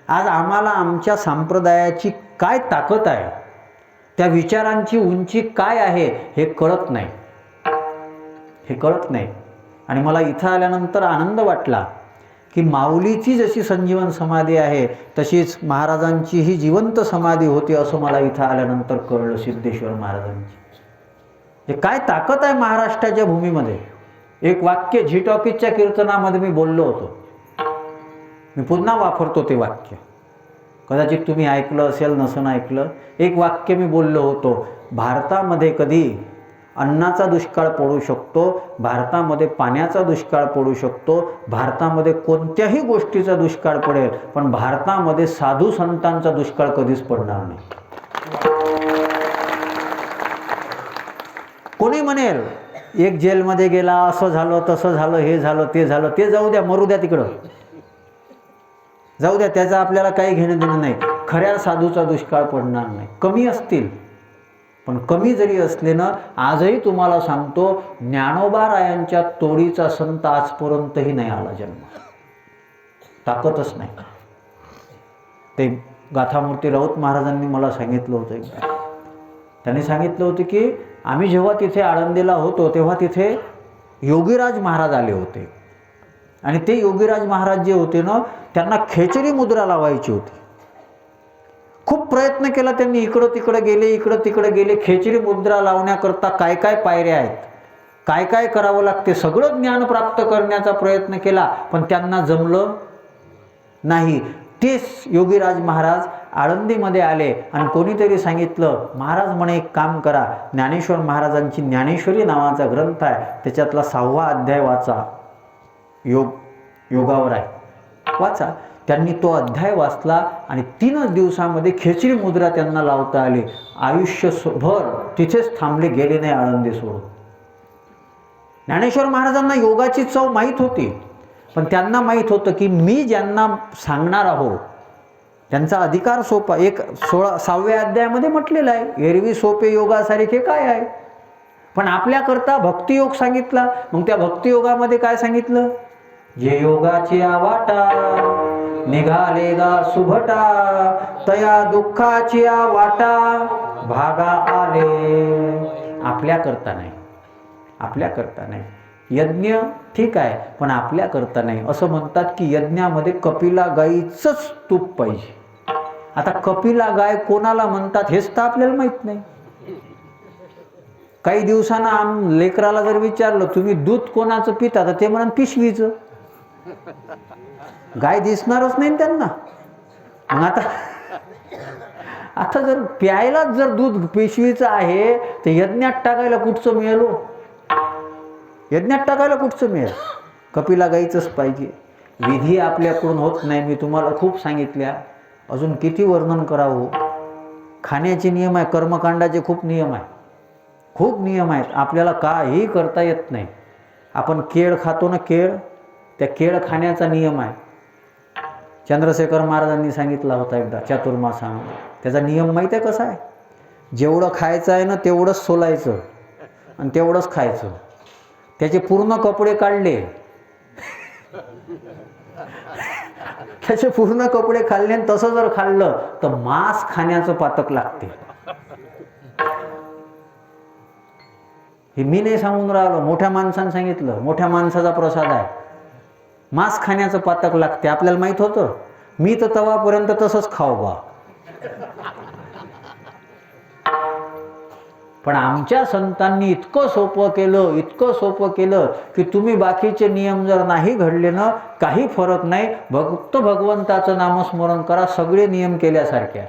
आज आम्हाला आमच्या संप्रदायाची काय ताकद आहे, त्या विचारांची उंची काय आहे हे कळत नाही. आणि मला इथं आल्यानंतर आनंद वाटला की माऊलीची जशी संजीवन समाधी आहे तशीच महाराजांची ही जिवंत समाधी होती असं मला इथं आल्यानंतर कळलं. सिद्धेश्वर महाराजांची काय ताकद आहे महाराष्ट्राच्या भूमीमध्ये. एक वाक्य झी टॉकीजच्या कीर्तनामध्ये मी बोललो होतो, मी पुन्हा वापरतो ते वाक्य, कदाचित तुम्ही ऐकलं असेल नसून ऐकलं. एक वाक्य मी बोललो होतो, भारतामध्ये कधी अन्नाचा दुष्काळ पडू शकतो, भारतामध्ये पाण्याचा दुष्काळ पडू शकतो, भारतामध्ये कोणत्याही गोष्टीचा दुष्काळ पडेल, पण भारतामध्ये साधू संतांचा दुष्काळ कधीच पडणार नाही. कोणी म्हणेल एक जेलमध्ये गेला, असं झालं तसं झालं, हे झालं ते झालं, ते जाऊ द्या, मरू द्या, तिकडं जाऊ द्या, त्याचं आपल्याला काही घेणं देणं नाही. खऱ्या साधूचा दुष्काळ पडणार नाही. कमी असतील पण कमी जरी असले ना, आजही तुम्हाला सांगतो ज्ञानोबारायांच्या तोडीचा संत आजपर्यंतही नाही आला जन्म, ताकदच नाही. ते गाथामूर्ती राऊत महाराजांनी मला सांगितलं होतं एकदा. त्यांनी सांगितलं होतं की आम्ही जेव्हा तिथे आळंदीला होतो तेव्हा तिथे योगीराज महाराज आले होते आणि ते योगीराज महाराज जे होते ना त्यांना खेचरी मुद्रा लावायची होती. खूप प्रयत्न केला त्यांनी, इकडं तिकडं गेले. खेचरी मुद्रा लावण्याकरता काय काय पायऱ्या आहेत, काय काय करावं लागते, सगळं ज्ञान प्राप्त करण्याचा प्रयत्न केला पण त्यांना जमलं नाही. तेच योगीराज महाराज आळंदीमध्ये आले आणि कोणीतरी सांगितलं, महाराज म्हणे एक काम करा, ज्ञानेश्वर महाराजांची ज्ञानेश्वरी नावाचा ग्रंथ आहे, त्याच्यातला 6वा अध्याय वाचा, योगावर आहे, वाचा. त्यांनी तो अध्याय वाचला आणि 3 दिवसामध्ये खेचरी मुद्रा त्यांना लावता आली. आयुष्यभर तिथेच थांबले, गेले नाही आळंदी सोडून. ज्ञानेश्वर महाराजांना योगाची चव माहीत होती, पण त्यांना माहीत होतं की मी ज्यांना सांगणार आहो त्यांचा अधिकार सोपा. एक 6व्या अध्यायामध्ये म्हटलेलं आहे, एरवी सोपे योगासारखे काय आहे, पण आपल्याकरता भक्तियोग सांगितला. मग त्या भक्तियोगामध्ये काय सांगितलं, जे योगाची वाटा निघाले गा सुभटा, तया दुःखाची वाटा भागा आले. आपल्याकरता नाही. यज्ञ ठीक आहे पण आपल्याकरता नाही. असं म्हणतात की यज्ञामध्ये कपिला गाईचंच तूप पाहिजे. आता कपिला गाय कोणाला म्हणतात हेच तर आपल्याला माहित नाही. काही दिवसांना लेकराला जर विचारलं तुम्ही दूध कोणाचं पिता तर ते म्हणतात पिशवीचं. गाय दिसणारच नाही त्यांना. मग आता जर प्यायलाच जर दूध पिशवीचं आहे तर यज्ञात टाकायला कुठचं मिळेल? कपिला गाईचंच पाहिजे. विधी आपल्याकडून होत नाही. मी तुम्हाला खूप सांगितल्या, अजून किती वर्णन करावं. खाण्याचे नियम आहे, कर्मकांडाचे खूप नियम आहे, खूप नियम आहेत. आपल्याला काही करता येत नाही. आपण केळ खातो ना, केळ, त्या केळ खाण्याचा नियम आहे. चंद्रशेखर महाराजांनी सांगितला होता एकदा चातुर्मासामध्ये. त्याचा नियम माहीत आहे कसा आहे? जेवढं खायचं आहे ना तेवढंच सोलायचं आणि तेवढंच खायचं. त्याचे पूर्ण कपडे काढले, त्याचे पूर्ण कपडे खाल्ले आणि तसं जर खाल्लं तर मांस खाण्याचं पातक लागते. हे मी नाही सांगून राहिलो, मोठ्या माणसानं सांगितलं. मोठ्या माणसाचा प्रसाद आहे. मांस खाण्याचं पातक लागते. आपल्याला माहित होतं. मी तर तवापर्यंत तसंच खाऊ बा. पण आमच्या संतांनी इतकं सोपं केलं, इतकं सोपं केलं की तुम्ही बाकीचे नियम जर नाही घडले ना, काही फरक नाही. फक्त भगवंताचं नामस्मरण करा, सगळे नियम केल्यासारखे.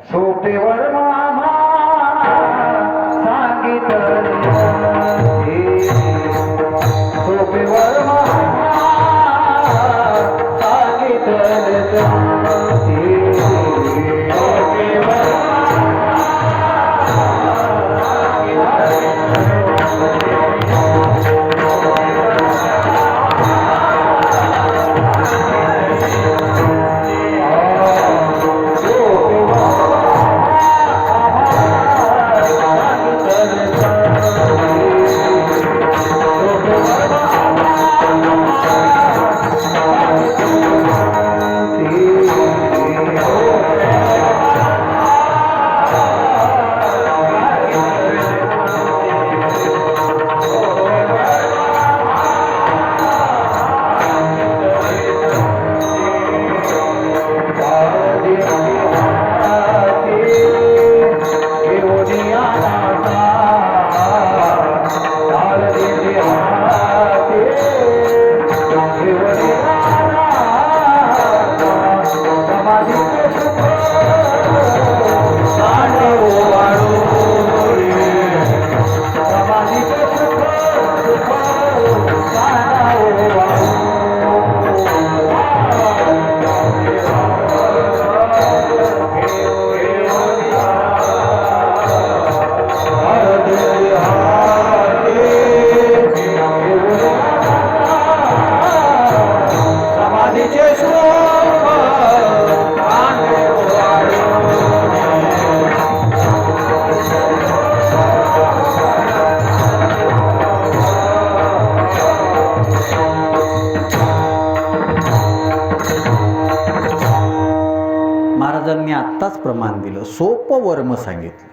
महाराजांनी आत्ताच प्रमाण दिलं, सोपं वर्म सांगितलं.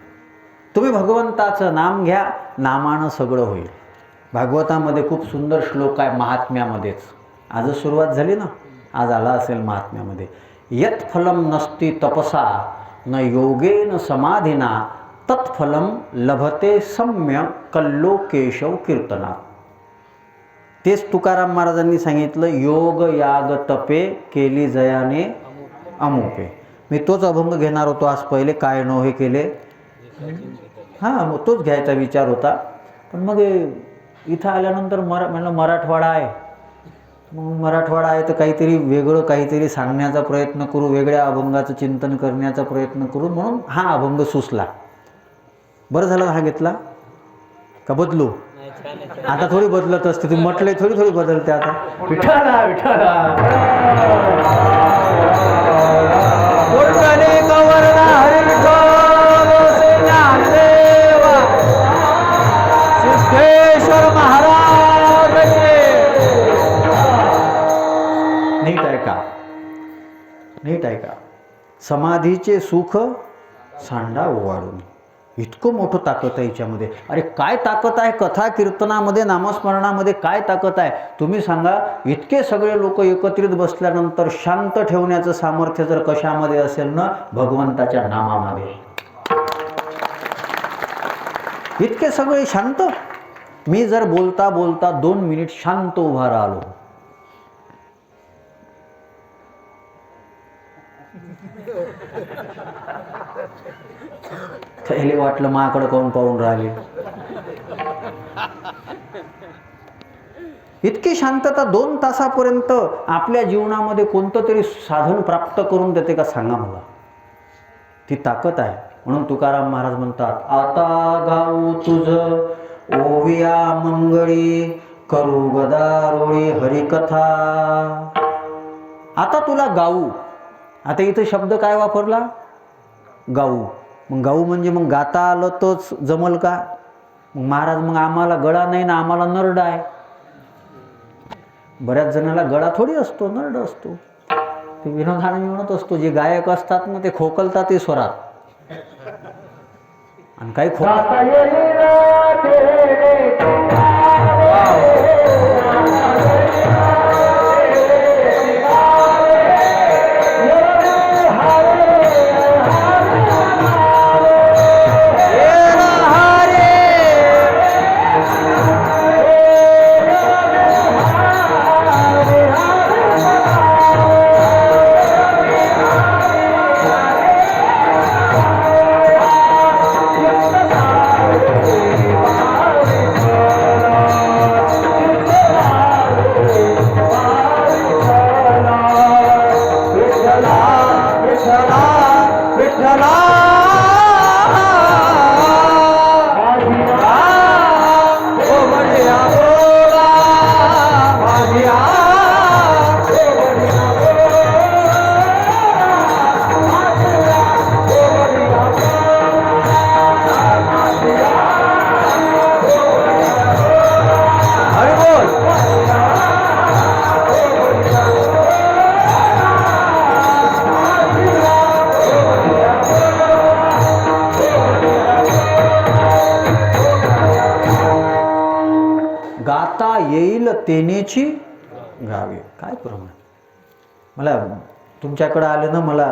तुम्ही भगवंताचं नाम घ्या, नामानं सगळं होईल. भागवतामध्ये खूप सुंदर श्लोक आहे, महात्म्यामध्येच. आजच सुरुवात झाली ना, आज आला असेल महात्म्यामध्ये. यत् फलम नस्ति तपसा न योगेन समाधिना तत्फलम लभते सम्य कल्लो केशव कीर्तना. तेच तुकाराम महाराजांनी सांगितलं, योग याग तपे केली जयाने अमुपे. मी तोच अभंग घेणार होतो आज. पहिले काय नो हे केले, हां मग तोच घ्यायचा विचार होता. पण मग इथं आल्यानंतर म्हणलं मराठवाडा आहे, मग मराठवाडा आहे तर काहीतरी वेगळं काहीतरी सांगण्याचा प्रयत्न करू, वेगळ्या अभंगाचं चिंतन करण्याचा प्रयत्न करू, म्हणून हा अभंग सुचला. बरं झालं हा घेतला का? बदलू आता थोडी बदलत असते, तुम्ही म्हटलंय थोडी थोडी बदलते आता. विठाला विठाला सिद्धेश्वर महाराज. नीट ऐका, नीट ऐका. समाधीचे सुख सांडा ओवाळून. इतकं मोठं ताकद आहे याच्यामध्ये. अरे काय ताकद आहे कथा कीर्तनामध्ये, नामस्मरणामध्ये, काय ताकद आहे तुम्ही सांगा. इतके सगळे लोक एकत्रित बसल्यानंतर शांत ठेवण्याचं सामर्थ्य जर कशामध्ये असेल ना, भगवंताच्या नामामध्ये. इतके सगळे शांत. मी जर बोलता बोलता 2 मिनिट शांत उभा राहिलो, त्याला वाटलं माकडं कोण पाहून राहिले. इतकी शांतता 2 तासापर्यंत आपल्या जीवनामध्ये कोणतं तरी साधन प्राप्त करून देते का सांगा मला. ती ताकद आहे. म्हणून तुकाराम महाराज म्हणतात, आता गाऊ तुझ ओविया मंगळी करू गदारोळी हरिकथा. आता तुला गाऊ. आता इथं शब्द काय वापरला? गाऊ. मग गाऊ म्हणजे मग गाता आलं तोच जमल का? मग महाराज मग आम्हाला गळा नाही ना, आम्हाला नरड आहे. बऱ्याच जणाला गळा थोडी असतो, नरड असतो. ते विनोदाने म्हणत असतो, जे गायक असतात ना ते खोकलतात ते स्वरात, आणि काही तेनेची गावी. काय प्रमाण. मला तुमच्याकडे आले ना, मला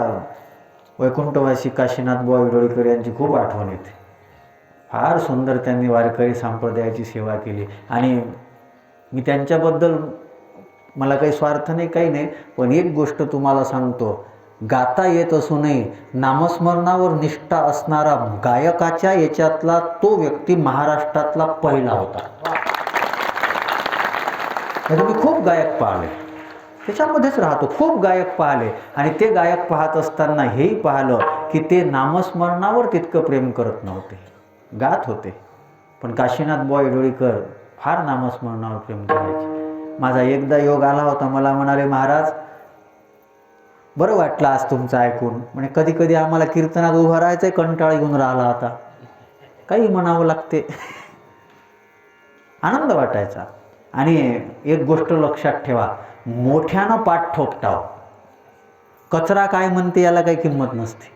वैकुंठवासी काशीनाथ बुवा विडोळीकर यांची खूप आठवण येते. फार सुंदर त्यांनी वारकरी संप्रदायाची सेवा केली. आणि मी त्यांच्याबद्दल, मला काही स्वार्थ नाही, काही नाही, पण एक गोष्ट तुम्हाला सांगतो, गाता येत असूनही नामस्मरणावर निष्ठा असणारा गायकाच्या याच्यातला तो व्यक्ती महाराष्ट्रातला पहिला होता. मी खूप गायक पाहिले, त्याच्यामध्येच राहतो, खूप गायक पाहिले, आणि ते गायक पाहत असताना हेही पाहिलं की ते नामस्मरणावर तितकं प्रेम करत नव्हते. गात होते, पण काशीनाथ बुवा विडोळीकर फार नामस्मरणावर प्रेम करायचे. माझा एकदा योग आला होता, मला म्हणाले, महाराज बरं वाटलं आज तुमचं ऐकून. म्हणजे कधी कधी आम्हाला कीर्तनात उभं राहायचं कंटाळा येऊन राहिला आता, काही म्हणावं लागते, आनंद वाटायचा. आणि एक गोष्ट लक्षात ठेवा, मोठ्यानं पाठ ठोकटाव, कचरा काय म्हणते याला काही किंमत नसते.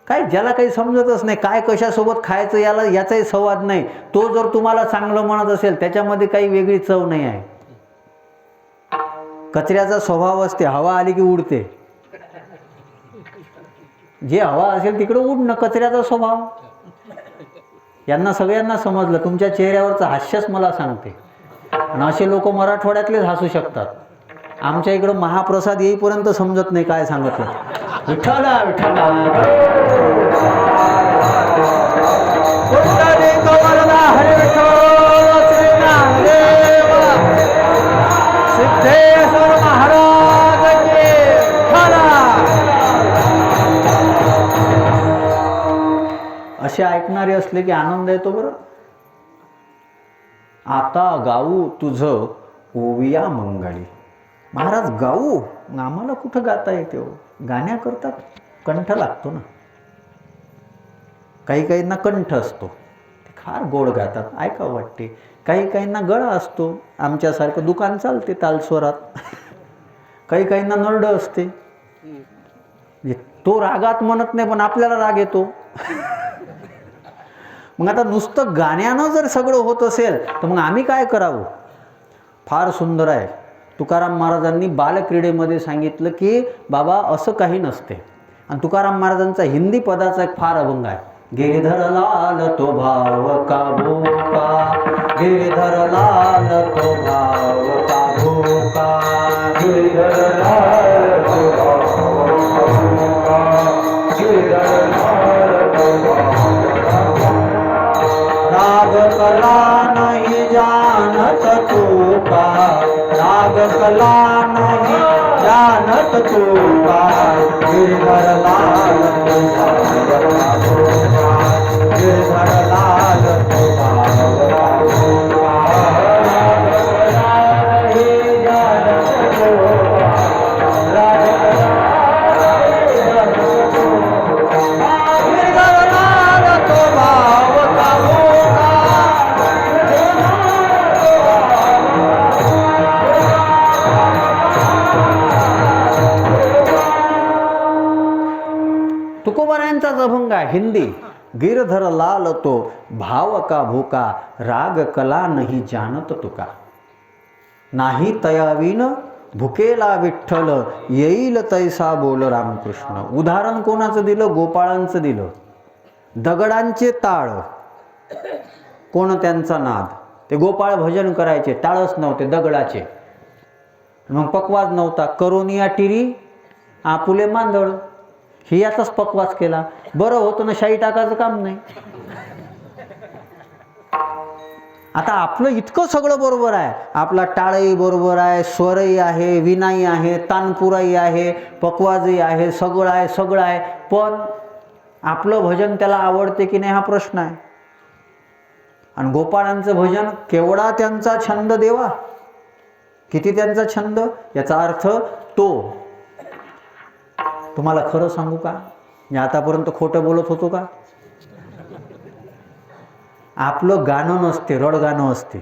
काय ज्याला काही समजतच नाही, काय कशासोबत खायचं याला याचाही संवाद नाही, तो जर तुम्हाला चांगलं म्हणत असेल त्याच्यामध्ये काही वेगळी चव नाही आहे. कचऱ्याचा स्वभाव असते, हवा आली की उडते. जे हवा असेल तिकडे उडणं कचऱ्याचा स्वभाव. यांना सगळ्यांना समजलं. तुमच्या चेहऱ्यावरचं हास्यच मला सांगते. आणि असे लोक मराठवाड्यातलेच हसू शकतात. आमच्या इकडं महाप्रसाद येईपर्यंत समजत नाही काय सांगत. विठ्ठला विठ्ठला हरे सिद्धेश्वर महाराज असे ऐकणारे असले की आनंद येतो बरं. आता गाऊ तुझं ओविया मंगळी. महाराज गाऊ, आम्हाला कुठं गाता येते हो. गाण्याकरता कंठ लागतो ना. काही काहींना कंठ असतो, ते फार गोड गातात, ऐकावं वाटते. काही काहींना गळा असतो, आमच्यासारखं दुकान चालते तालस्वरात. काही काहींना नरड असते, तो रागात म्हणत नाही पण आपल्याला राग येतो. मग आता नुसतं गाण्यानं जर सगळं होत असेल तर मग आम्ही काय करावं. फार सुंदर आहे. तुकाराम महाराजांनी बालक्रीडेमध्ये सांगितलं की बाबा असं काही नसते. आणि तुकाराम महाराजांचा हिंदी पदाचा एक फार अभंग आहे. गिरिधर लाल तो भाव का भूका, गिरिधर लाल तो भाव का भूका, गिरिधर लाल तो भाव का भूका, गिरिधर लाल तो भाव का भूका, राग कला नहीं जानत कला नहीं जानत तुका, गिरधर लाल तो भाव का भोगा, गिरधर लाल तो भाव का भोगा, नहीं जानत तुका, गिरधर लाल तो भाव का भोगा। तुकोबारायांचाच अभंग आहे हिंदी. गिरधर लाल तो भाव का भूका, राग कला नाही जानत तुका. नाही तयावीन भुकेला विठ्ठल, येईल तैसा बोल रामकृष्ण. उदाहरण कोणाचं दिलं? गोपाळांचं दिलं. दगडांचे टाळ, कोण त्यांचा नाद. ते गोपाळ भजन करायचे, टाळच नव्हते दगडाचे. मग पकवाज नव्हता, करोनिया टिरी आपुले मांदळ, ही याचाच पकवाज केला. बरं होतं ना, शाई टाकायचं काम नाही. आता आपलं इतकं सगळं बरोबर आहे, आपला टाळही बरोबर आहे, स्वरही आहे, विनाई आहे, तानपुराई आहे, पकवाजही आहे, सगळं आहे, सगळं आहे. पण आपलं भजन त्याला आवडते की नाही हा प्रश्न आहे. आणि गोपाळांचं भजन केवढा त्यांचा छंद देवा, किती त्यांचा छंद. याचा अर्थ तो, तुम्हाला खरं सांगू का, मी आतापर्यंत खोटं बोलत होतो का? आपलं गाणं नसते, रडगाणं असते.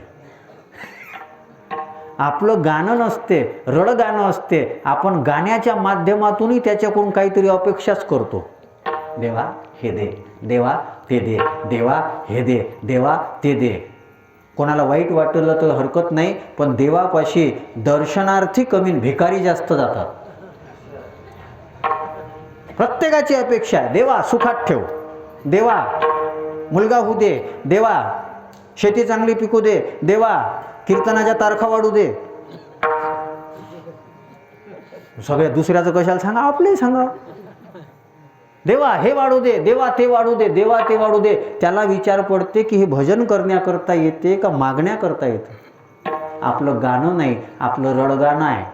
आपलं गाणं नसते, रडगाणं असते. आपण गाण्याच्या माध्यमातूनही त्याच्याकडून काहीतरी अपेक्षाच करतो. देवा हे दे, देवा ते दे, देवा हे दे, देवा ते दे. कोणाला वाईट वाटलं तर हरकत नाही, पण देवापाशी दर्शनार्थी कमी, भिकारी जास्त जातात. प्रत्येकाची अपेक्षा आहे, देवा सुखात ठेव, देवा मुलगा होऊ दे, देवा शेती चांगली पिकू दे, देवा कीर्तनाच्या तारखा वाढू दे. सगळ्या दुसऱ्याचं कशाला सांगा, आपलंही सांगा. देवा हे वाढू दे, देवा ते वाढू दे, देवा ते वाढू दे. त्याला विचार पडते की हे भजन करण्याकरता येते का मागण्याकरता येते. आपलं गाणं नाही, आपलं रडगाणं आहे.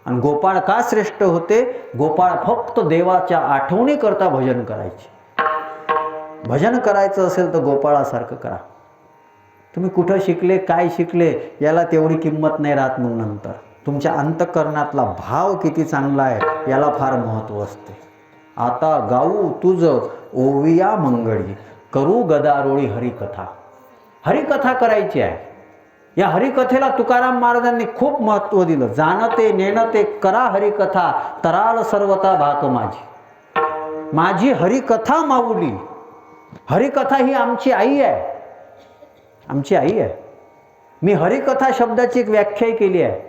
आणि गोपाळ का श्रेष्ठ होते? गोपाळ फक्त देवाच्या आठवणीकरता भजन करायचे. भजन करायचं असेल तर गोपाळासारखं करा. तुम्ही कुठं शिकले, काय शिकले, याला तेवढी किंमत नाही राहत. मग नंतर तुमच्या अंतःकरणातला भाव किती चांगला आहे याला फार महत्त्व असते. आता गाऊ तुझ ओविया मंगळी, करू गदारोळी हरिकथा. हरिकथा करायची आहे. या हरिकथेला तुकाराम महाराजांनी खूप महत्त्व दिलं. जाणते नेणते करा हरिकथा, तराल सर्वता भाक माझी. माझी हरिकथा माऊली. हरिकथा ही आमची आई आहे, आमची आई आहे. मी हरिकथा शब्दाची एक व्याख्या केली आहे,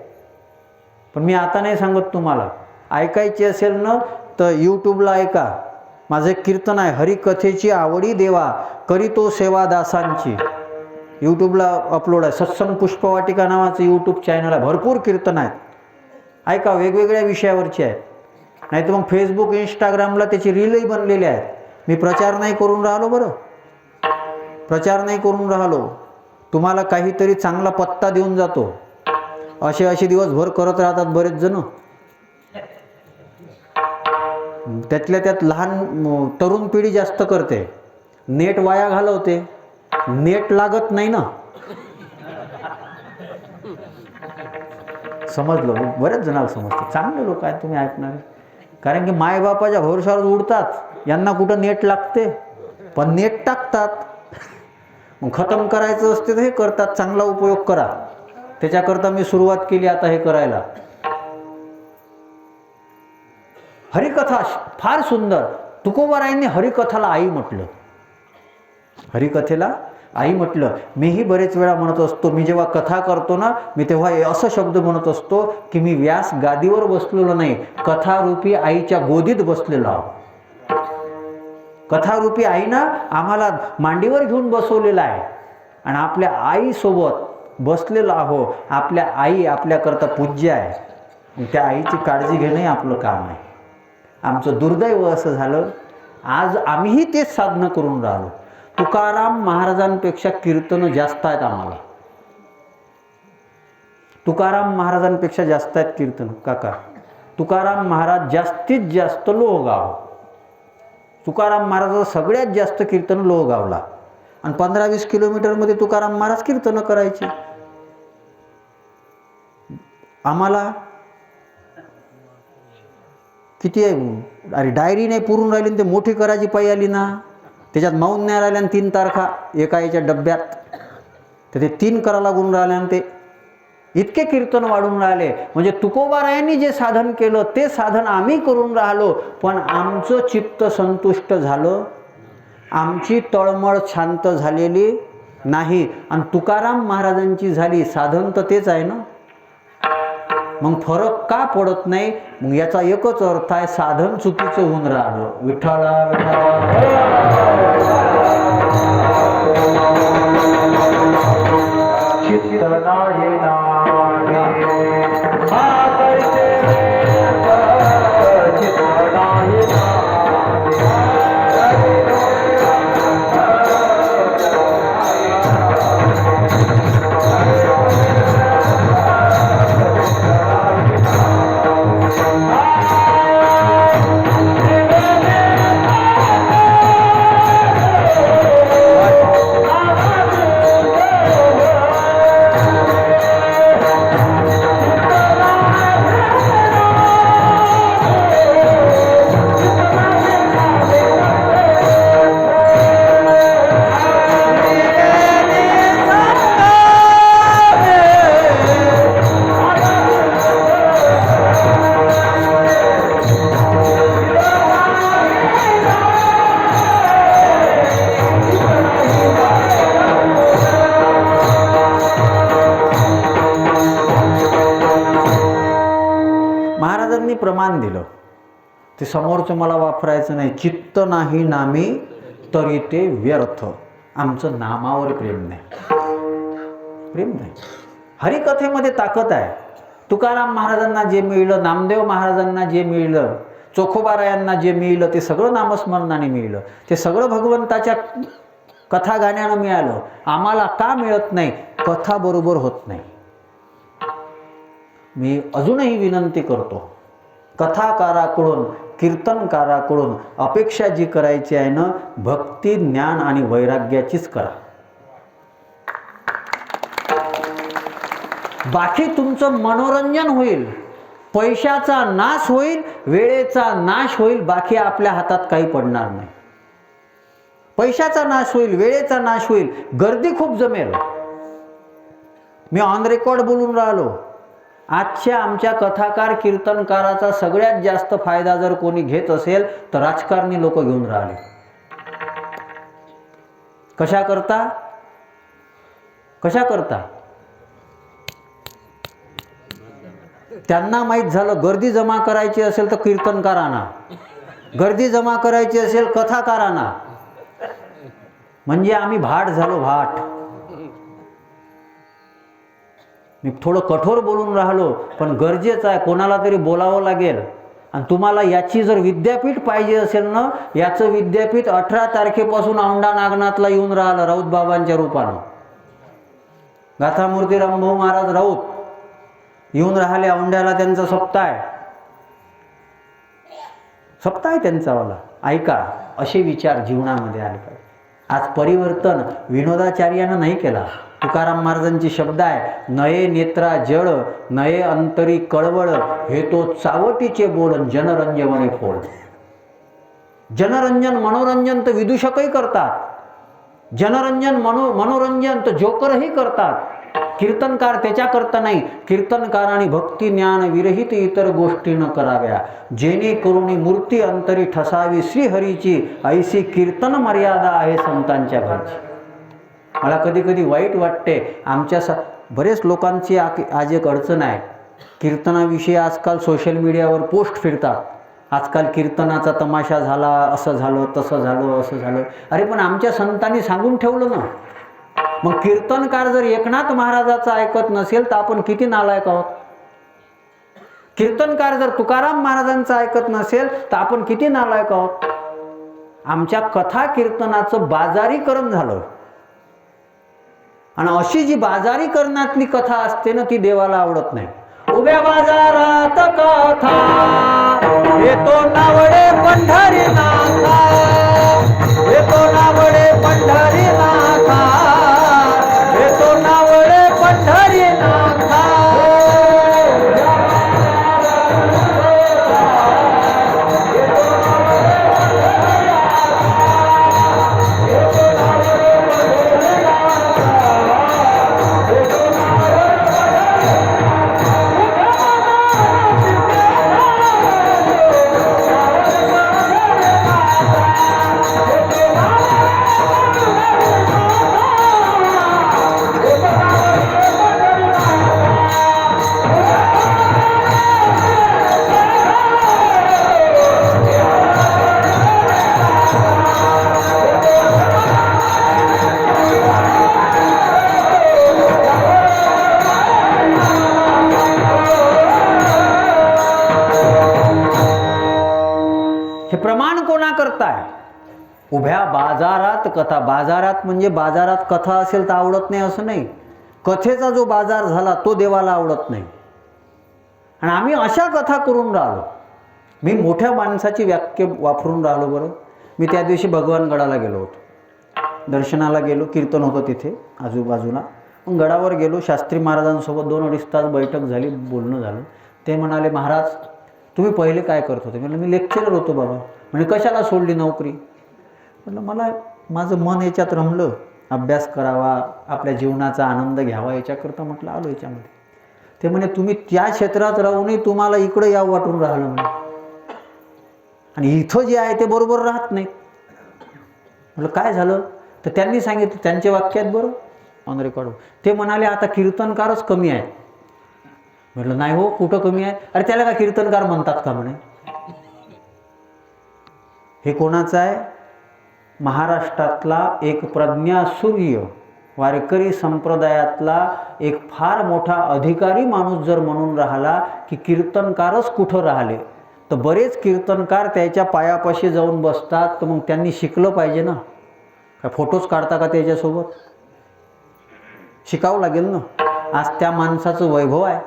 पण मी आता नाही सांगत तुम्हाला. ऐकायची असेल ना तर यूट्यूबला ऐका. माझं एक कीर्तन आहे, हरिकथेची आवडी देवा, करीतो सेवा दासांची. यूट्यूबला अपलोड आहे. सत्संग पुष्पवाटिका नावाचं यूट्यूब चॅनल आहे. भरपूर कीर्तन आहेत, ऐका. वेगवेगळ्या विषयावरची आहेत. नाही तर मग फेसबुक इंस्टाग्रामला त्याची रीलही बनलेली आहेत. मी प्रचार नाही करून राहिलो, बरं प्रचार नाही करून राहिलो. तुम्हाला काहीतरी चांगला पत्ता देऊन जातो. असे दिवसभर करत राहतात बरेच जण. त्यातल्या त्यात लहान तरुण पिढी जास्त करते, नेट वाया घालवते. नेट लागत नाही ना, समजलं? बरेच जणांना समजतं. चांगले लोक आहेत तुम्ही ऐकणारे, कारण की मायबापाच्या भरोशावर उडतात. यांना कुठं नेट लागते, पण नेट टाकतात. मग खतम करायचं असते तर हे करतात. चांगला उपयोग करा. त्याच्याकरता मी सुरुवात केली आता हे करायला. हरिकथा फार सुंदर. तुकोबारायांनी हरिकथाला आई म्हटलं. हरिकथेला आई म्हटलं. मीही बरेच वेळा म्हणत असतो, मी जेव्हा कथा करतो ना, मी तेव्हा असं शब्द म्हणत असतो की मी व्यास गादीवर बसलेलो नाही, कथारूपी आईच्या गोदीत बसलेलो आहो. कथारूपी आईनं आम्हाला मांडीवर घेऊन बसवलेलं आहे आणि आपल्या आईसोबत बसलेलो आहो. आपल्या आई आपल्याकरता पूज्य आहे. त्या आईची काळजी घेणं आपलं काम आहे. आमचं दुर्दैव असं झालं, आज आम्हीही तेच साधनं करून राहिलो. तुकाराम महाराजांपेक्षा कीर्तनं जास्त आहेत आम्हाला. तुकाराम महाराजांपेक्षा जास्त आहेत कीर्तन काका. तुकाराम महाराज जास्तीत जास्त लोहगाव. तुकाराम महाराजाचं सगळ्यात जास्त कीर्तन लोहगावला. आणि 15-20 किलोमीटरमध्ये तुकाराम महाराज कीर्तन करायचे. आम्हाला किती आहे, अरे डायरी नाही पुरून राहिली ते मोठी करायची पायी आली ना, त्याच्यात माऊन नाही राहिल्या 3 तारखा एका याच्या डब्यात, तर ते 3 करा लागून राहिले आणि ते इतके कीर्तन वाढून राहिले. म्हणजे तुकोबारायांनी जे साधन केलं ते साधन आम्ही करून राहिलो, पण आमचं चित्त संतुष्ट झालं, आमची तळमळ शांत झालेली नाही. आणि तुकाराम महाराजांची झाली. साधन तर तेच आहे ना, मग फरक का पडत नाही? मग याचा एकच अर्थ आहे, साधन चुकीचं होऊन राहिलं. विठ्ठला प्रमाण दिलं, ते समोरचं मला वापरायचं नाही. चित्त नाही नामी तरी ते व्यर्थ. आमचं नामावर प्रेम नाही, प्रेम नाही. हरिकथेमध्ये ताकद आहे. तुकाराम महाराजांना जे मिळलं, नामदेव महाराजांना जे मिळलं, चोखोबारायांना जे मिळलं, ते सगळं नामस्मरणाने मिळलं. ते सगळं भगवंताच्या कथा गाण्यानं मिळालं. आम्हाला का मिळत नाही? कथा बरोबर होत नाही. मी अजूनही विनंती करतो, कथाकाराकडून, कीर्तनकाराकडून अपेक्षा जी करायची आहे ना, भक्ती, ज्ञान आणि वैराग्याचीच करा. बाकी तुमचं मनोरंजन होईल, पैशाचा नाश होईल, वेळेचा नाश होईल, बाकी आपल्या हातात काही पडणार नाही. पैशाचा नाश होईल, वेळेचा नाश होईल, गर्दी खूप जमेल. मी ऑन रेकॉर्ड बोलून राहिलो. आजच्या आमच्या कथाकार कीर्तनकाराचा सगळ्यात जास्त फायदा जर कोणी घेत असेल तर राजकारणी लोक घेऊन राहिले. कशा करता? त्यांना माहीत झालं, गर्दी जमा करायची असेल तर कीर्तनकारांना, गर्दी जमा करायची असेल कथाकारांना. म्हणजे आम्ही भाट झालो, भाट. मी थोडं कठोर बोलून राहिलो, पण गरजेचं आहे, कोणाला तरी बोलावं लागेल. आणि तुम्हाला याची जर विद्यापीठ पाहिजे असेल ना, याचं विद्यापीठ 18 तारखेपासून औंढा नागनाथला येऊन राहिलं राऊत बाबांच्या रूपानं. गाथामूर्ती रामभाऊ महाराज राऊत येऊन राहिले औंढ्याला. त्यांचा सप्ताह आहे त्यांचावाला. ऐका, असे विचार जीवनामध्ये आले पाहिजे. आज परिवर्तन विनोदाचार्यानं नाही केला. तुकाराम महाराजांची शब्द आहे, नये नेत्रा जळ, नये अंतरी कळवळ, हे तो चावटीचे बोल, जनरंजवणे फोड. जनरंजन, मनोरंजन तर विदूषकही करतात. जनरंजन, मनोरंजन तर जोकरही करतात. कीर्तनकार त्याच्याकरता नाही. कीर्तनकारांनी भक्ती ज्ञान विरहित इतर गोष्टी न कराव्या, जेणेकरून मूर्ती अंतरी ठसावी श्रीहरीची, ऐशी कीर्तन मर्यादा आहे संतांच्या घरची. मला कधी कधी वाईट वाटते. आमच्या बरेच लोकांची आज एक अडचण आहे. कीर्तनाविषयी आजकाल सोशल मीडियावर पोस्ट फिरतात. आजकाल कीर्तनाचा तमाशा झाला, असं झालं, तसं झालं, असं झालं. अरे पण आमच्या संतांनी सांगून ठेवलं ना. मग कीर्तनकार जर एकनाथ महाराजाचं ऐकत नसेल तर आपण किती नालायक आहोत. कीर्तनकार जर तुकाराम महाराजांचं ऐकत नसेल तर आपण किती नालायक आहोत. आमच्या कथा कीर्तनाचं बाजारीकरण झालं. आणि अशी जी बाजारीकरणातली कथा असते ना ती देवाला आवडत नाही. उभ्या बाजारात कथा येतो नावडे पंढरीनाथा, येतो नावडे पंढरीनाथा, येतो नावडे पंढरीनाथा. हे प्रमाण कोणा करताय? उभ्या बाजारात कथा. बाजारात म्हणजे बाजारात कथा असेल तर आवडत नाही असं नाही. कथेचा जो बाजार झाला तो देवाला आवडत नाही. आणि आम्ही अशा कथा करून राहिलो. मी मोठ्या माणसाची वाक्य वापरून राहिलो बरं. मी त्या दिवशी भगवानगडाला गेलो होतो, दर्शनाला गेलो, कीर्तन होतं तिथे आजूबाजूला. मग गडावर गेलो, शास्त्री महाराजांसोबत 2-2.5 तास बैठक झाली, बोलणं झालं. ते म्हणाले, महाराज तुम्ही पहिले काय करत होते? म्हटलं मी लेक्चरर होतो बाबा. म्हणजे कशाला सोडली नोकरी? म्हटलं मला माझं मन याच्यात रमलं, अभ्यास करावा, आपल्या जीवनाचा आनंद घ्यावा, याच्याकरता म्हटलं आलो याच्यामध्ये. ते म्हणे तुम्ही त्या क्षेत्रात राहूनही तुम्हाला इकडं यावं वाटून राहिलं म्हणे, आणि इथं जे आहे ते बरोबर राहत नाही. म्हटलं काय झालं? तर त्यांनी सांगितलं, त्यांचे वाक्य आहेत बरं ऑन रेकॉर्ड. ते म्हणाले आता कीर्तनकारच कमी आहे. म्हटलं नाही हो, कुठं कमी आहे? अरे त्याला काय कीर्तनकार म्हणतात का म्हणे? हे कोणाचं आहे? महाराष्ट्रातला एक प्रज्ञासूर्य वारकरी संप्रदायातला एक फार मोठा अधिकारी माणूस जर म्हणून राहिला की कीर्तनकारच कुठं राहिले, तर बरेच कीर्तनकार त्याच्या पायापाशी जाऊन बसतात. तर मग त्यांनी शिकलं पाहिजे ना. काय फोटोज काढता का त्याच्यासोबत? शिकावं लागेल ना. आज त्या माणसाचं वैभव आहे.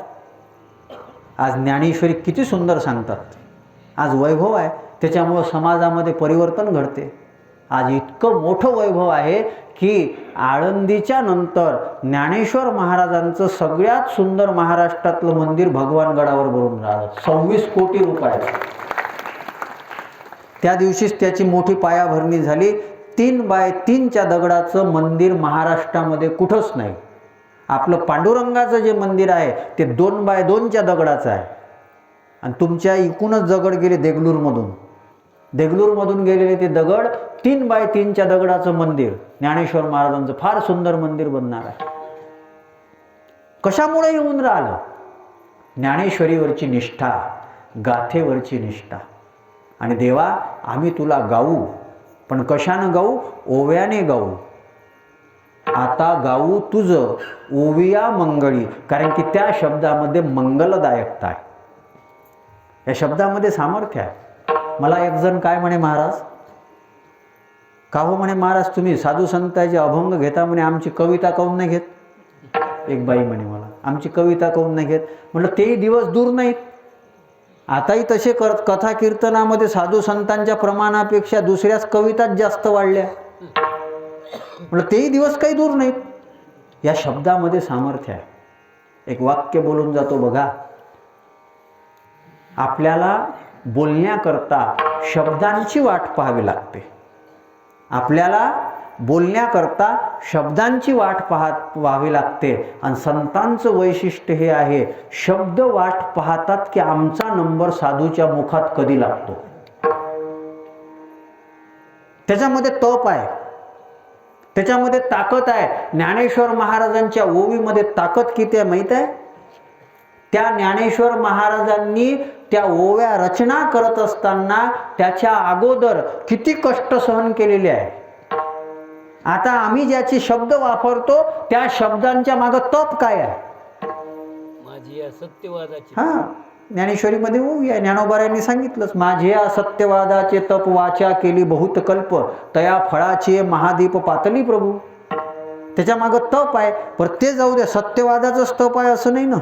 आज ज्ञानेश्वरी किती सुंदर सांगतात. आज वैभव आहे, त्याच्यामुळं समाजामध्ये परिवर्तन घडते. आज इतकं मोठं वैभव आहे की आळंदीच्या नंतर ज्ञानेश्वर महाराजांचं सगळ्यात सुंदर महाराष्ट्रातलं मंदिर भगवानगडावर बनवून राहिलं. 26 कोटी रुपये. त्या दिवशीच त्याची मोठी पायाभरणी झाली. 3x3च्या दगडाचं मंदिर महाराष्ट्रामध्ये कुठंच नाही. आपलं पांडुरंगाचं जे मंदिर आहे ते 2x2च्या दगडाचं आहे. आणि तुमच्या इकूनच दगड गेले देगलूरमधून गेलेले ते दगड 3x3च्या दगडाचं मंदिर ज्ञानेश्वर महाराजांचं फार सुंदर मंदिर बनणार आहे. कशामुळे येऊन राहिलं? ज्ञानेश्वरीवरची निष्ठा, गाथेवरची निष्ठा. आणि देवा आम्ही तुला गाऊ, पण कशानं गाऊ? ओव्याने गाऊ. आता गाऊ तुझं ओविया मंगळी, कारण की त्या शब्दामध्ये मंगलदायकता आहे, या शब्दामध्ये सामर्थ्य आहे. मला एक जण काय म्हणे, महाराज का हो म्हणे, महाराज तुम्ही साधू संतांचे अभंग घेता म्हणे, आमची कविता काऊन नाही घेत? एक बाई म्हणे मला, आमची कविता काऊन नाही घेत? म्हटलं तेही दिवस दूर नाहीत. आताही तसे कथा कीर्तनामध्ये साधू संतांच्या प्रमाणापेक्षा दुसऱ्याच कविताच जास्त वाढल्या. म्हटलं तेही दिवस काही दूर नाहीत. या शब्दामध्ये सामर्थ्य आहे. एक वाक्य बोलून जातो बघा. आपल्याला बोलण्याकरता शब्दांची वाट पाहावी लागते. आपल्याला बोलण्याकरता शब्दांची वाट पाहावी लागते. आणि संतांचं वैशिष्ट्य हे आहे, शब्द वाट पाहतात की आमचा नंबर साधूच्या मुखात कधी लागतो. त्याच्यामध्ये तप आहे, त्याच्यामध्ये ताकद आहे. ज्ञानेश्वर महाराजांच्या ओवीमध्ये ताकद किती आहे माहीत आहे? त्या ज्ञानेश्वर महाराजांनी त्या ओव्या रचना करत असताना त्याच्या अगोदर किती कष्ट सहन केलेले आहे. आता आम्ही ज्याचे शब्द वापरतो त्या शब्दांच्या मागे तप काय आहे? माझी या सत्यवादाची. हा, ज्ञानेश्वरीमध्ये ओवी आहे. ज्ञानोबारायांनी सांगितलंच, माझे या सत्यवादाचे तप वाचा केली बहुत कल्प, तया फळाची महादीप पातली प्रभू. त्याच्या मागं तप आहे. पण ते जाऊ द्या, सत्यवादाचंच तप आहे असं नाही ना.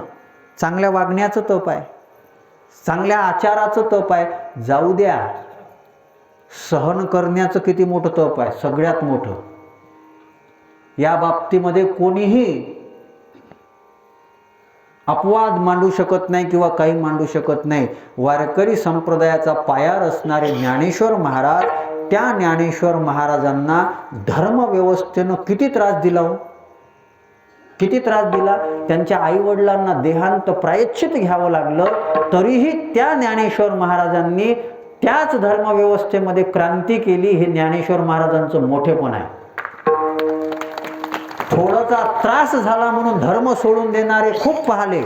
चांगल्या वागण्याचं तप आहे, चांगल्या आचाराचं तप आहे. जाऊ द्या, सहन करण्याचं किती मोठं तप आहे, सगळ्यात मोठं. या बाबतीमध्ये कोणीही अपवाद मांडू शकत नाही किंवा काही मांडू शकत नाही. वारकरी संप्रदायाचा पायार असणारे ज्ञानेश्वर महाराज, त्या ज्ञानेश्वर महाराजांना धर्मव्यवस्थेनं किती त्रास दिला हो, किती त्रास दिला. त्यांच्या आईवडिलांना देहांत प्रायश्चित घ्यावं लागलं, तरीही त्या ज्ञानेश्वर महाराजांनी त्याच धर्मव्यवस्थेमध्ये क्रांती केली. हे ज्ञानेश्वर महाराजांचं मोठेपण आहे. थोडासा त्रास झाला म्हणून धर्म सोडून देणारे खूप पाहिले,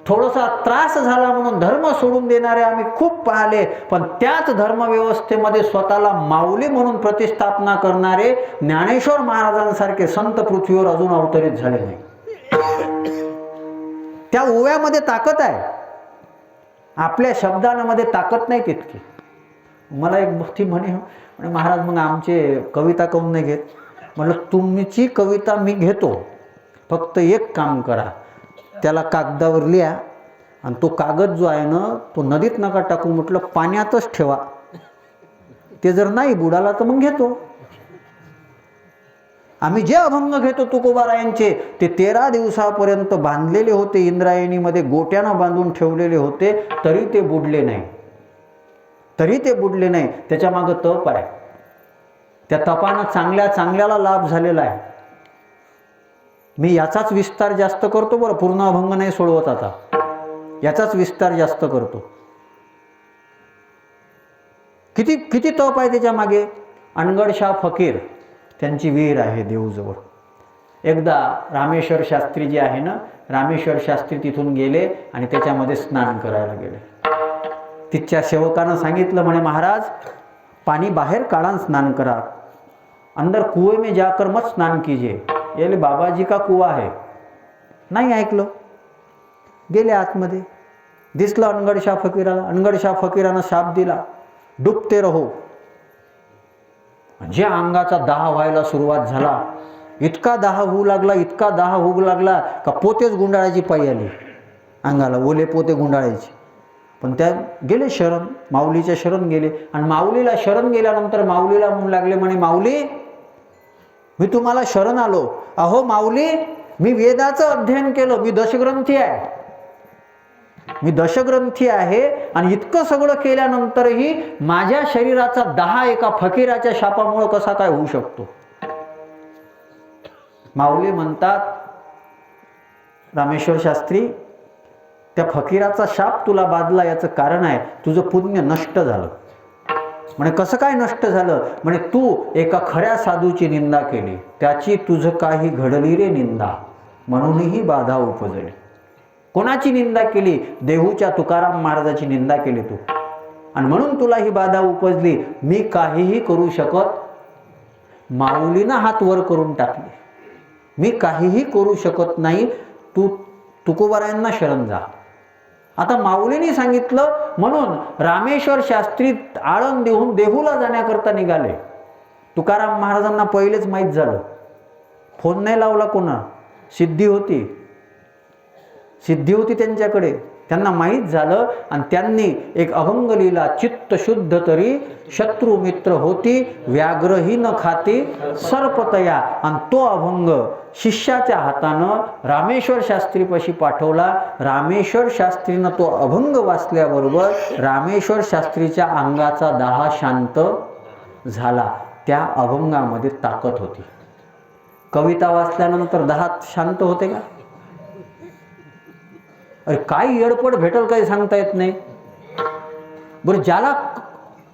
थोडासा त्रास झाला म्हणून धर्म सोडून देणारे आम्ही खूप पाहिले. पण त्याच धर्मव्यवस्थेमध्ये स्वतःला माऊली म्हणून प्रतिस्थापना करणारे ज्ञानेश्वर महाराजांसारखे संत पृथ्वीवर अजून अवतरित झाले नाही. त्या ओव्यामध्ये ताकद आहे, आपल्या शब्दांमध्ये ताकद नाही तितकी. मला एक भक्ती म्हणे, महाराज मग आमचे कविता काऊन नाही घेत? म्हटलं तुमची कविता मी घेतो, फक्त एक काम करा, त्याला कागदावर लिहा आणि तो कागद जो आहे ना तो नदीत नका टाकू, म्हटलं पाण्यातच ठेवा. ते जर नाही बुडाला तर मग घेतो. आम्ही जे अभंग घेतो तुकोबारायांचे ते 13 दिवसापर्यंत बांधलेले होते, इंद्रायणीमध्ये गोट्यानं बांधून ठेवलेले होते, तरी ते बुडले नाही, तरी ते बुडले नाही. त्याच्या मागं तप आहे. त्या तपानं चांगल्याला लाभ झालेला आहे. मी याचाच विस्तार जास्त करतो बरं, पूर्ण अभंग नाही सोडवत आता, याचाच विस्तार जास्त करतो. किती किती तप आहे त्याच्या मागे. अनगडशाह फकीर, त्यांची विहीर आहे देऊजवळ. एकदा रामेश्वर शास्त्री जे आहे ना, रामेश्वर शास्त्री तिथून गेले आणि त्याच्यामध्ये स्नान करायला गेले. तिथच्या सेवकानं सांगितलं, म्हणे महाराज पानी बाहर काढ़ा स्नान करा, अंदर कुएं में जाकर मत स्नान कीजिए, ये बाबाजी का कुआ है. नाही ऐकलं, गेले आतमध्ये. दिसलं अनगडशाह फकीराला. अनगडशाह फकीरानं शाप दिला, डुबते रहो. जे अंगाचा दाह व्हायला सुरुवात झाला, इतका दाह होऊ लागला, इतका दाह होऊ लागला का पोतेच गुंडाळायची पायी आली अंगाला, ओले पोते गुंडाळायचे. पण त्या गेले शरण, माऊलीच्या शरण गेले. आणि माऊलीला शरण गेल्यानंतर माऊलीला म्हणू लागले, म्हणे माऊली मी तुम्हाला शरण आलो. अहो माऊली, मी वेदाचं अध्ययन केलं, मी दशग्रंथी आहे, मी दशग्रंथी आहे, आणि इतकं सगळं केल्यानंतरही माझ्या शरीराचा दाह एका फकीराच्या शापामुळे कसा काय होऊ शकतो. माऊली म्हणतात, रामेश्वर शास्त्री त्या फकीराचा शाप तुला बाधला याचं कारण आहे तुझं पुण्य नष्ट झालं. म्हणे कसं काय नष्ट झालं? म्हणे तू एका खऱ्या साधूची निंदा केली, त्याची तुझं काही घडली रे निंदा, म्हणूनही बाधा उपजली. कोणाची निंदा केली? देहूच्या तुकाराम महाराजाची निंदा केली तू, आणि म्हणून तुला ही बाधा उपजली. मी काहीही करू शकत, माऊलीनं हात वर करून टाकले, मी काहीही करू शकत नाही, तू तुकोबारायांना शरण जा. आता माऊलीने सांगितलं म्हणून रामेश्वर शास्त्री आळंदीहून देहूला जाण्याकरता निघाले. तुकाराम महाराजांना पहिलेच माहीत झालं, फोन नाही लावला कोणा, सिद्धी होती त्यांच्याकडे, त्यांना माहीत झालं. आणि त्यांनी एक अभंग लिहिला, चित्त शुद्ध तरी शत्रू मित्र होती, व्याघ्रही न खाती सर्पतया. आणि तो अभंग शिष्याच्या हातानं रामेश्वर शास्त्रीपाशी पाठवला. रामेश्वर शास्त्रीनं तो अभंग वाचल्याबरोबर रामेश्वर शास्त्रीच्या अंगाचा दाह शांत झाला. त्या अभंगामध्ये ताकद होती. कविता वाचल्यानंतर दाह शांत होते का? अरे काय येडपड भेटल काही सांगता येत नाही. बरं, ज्याला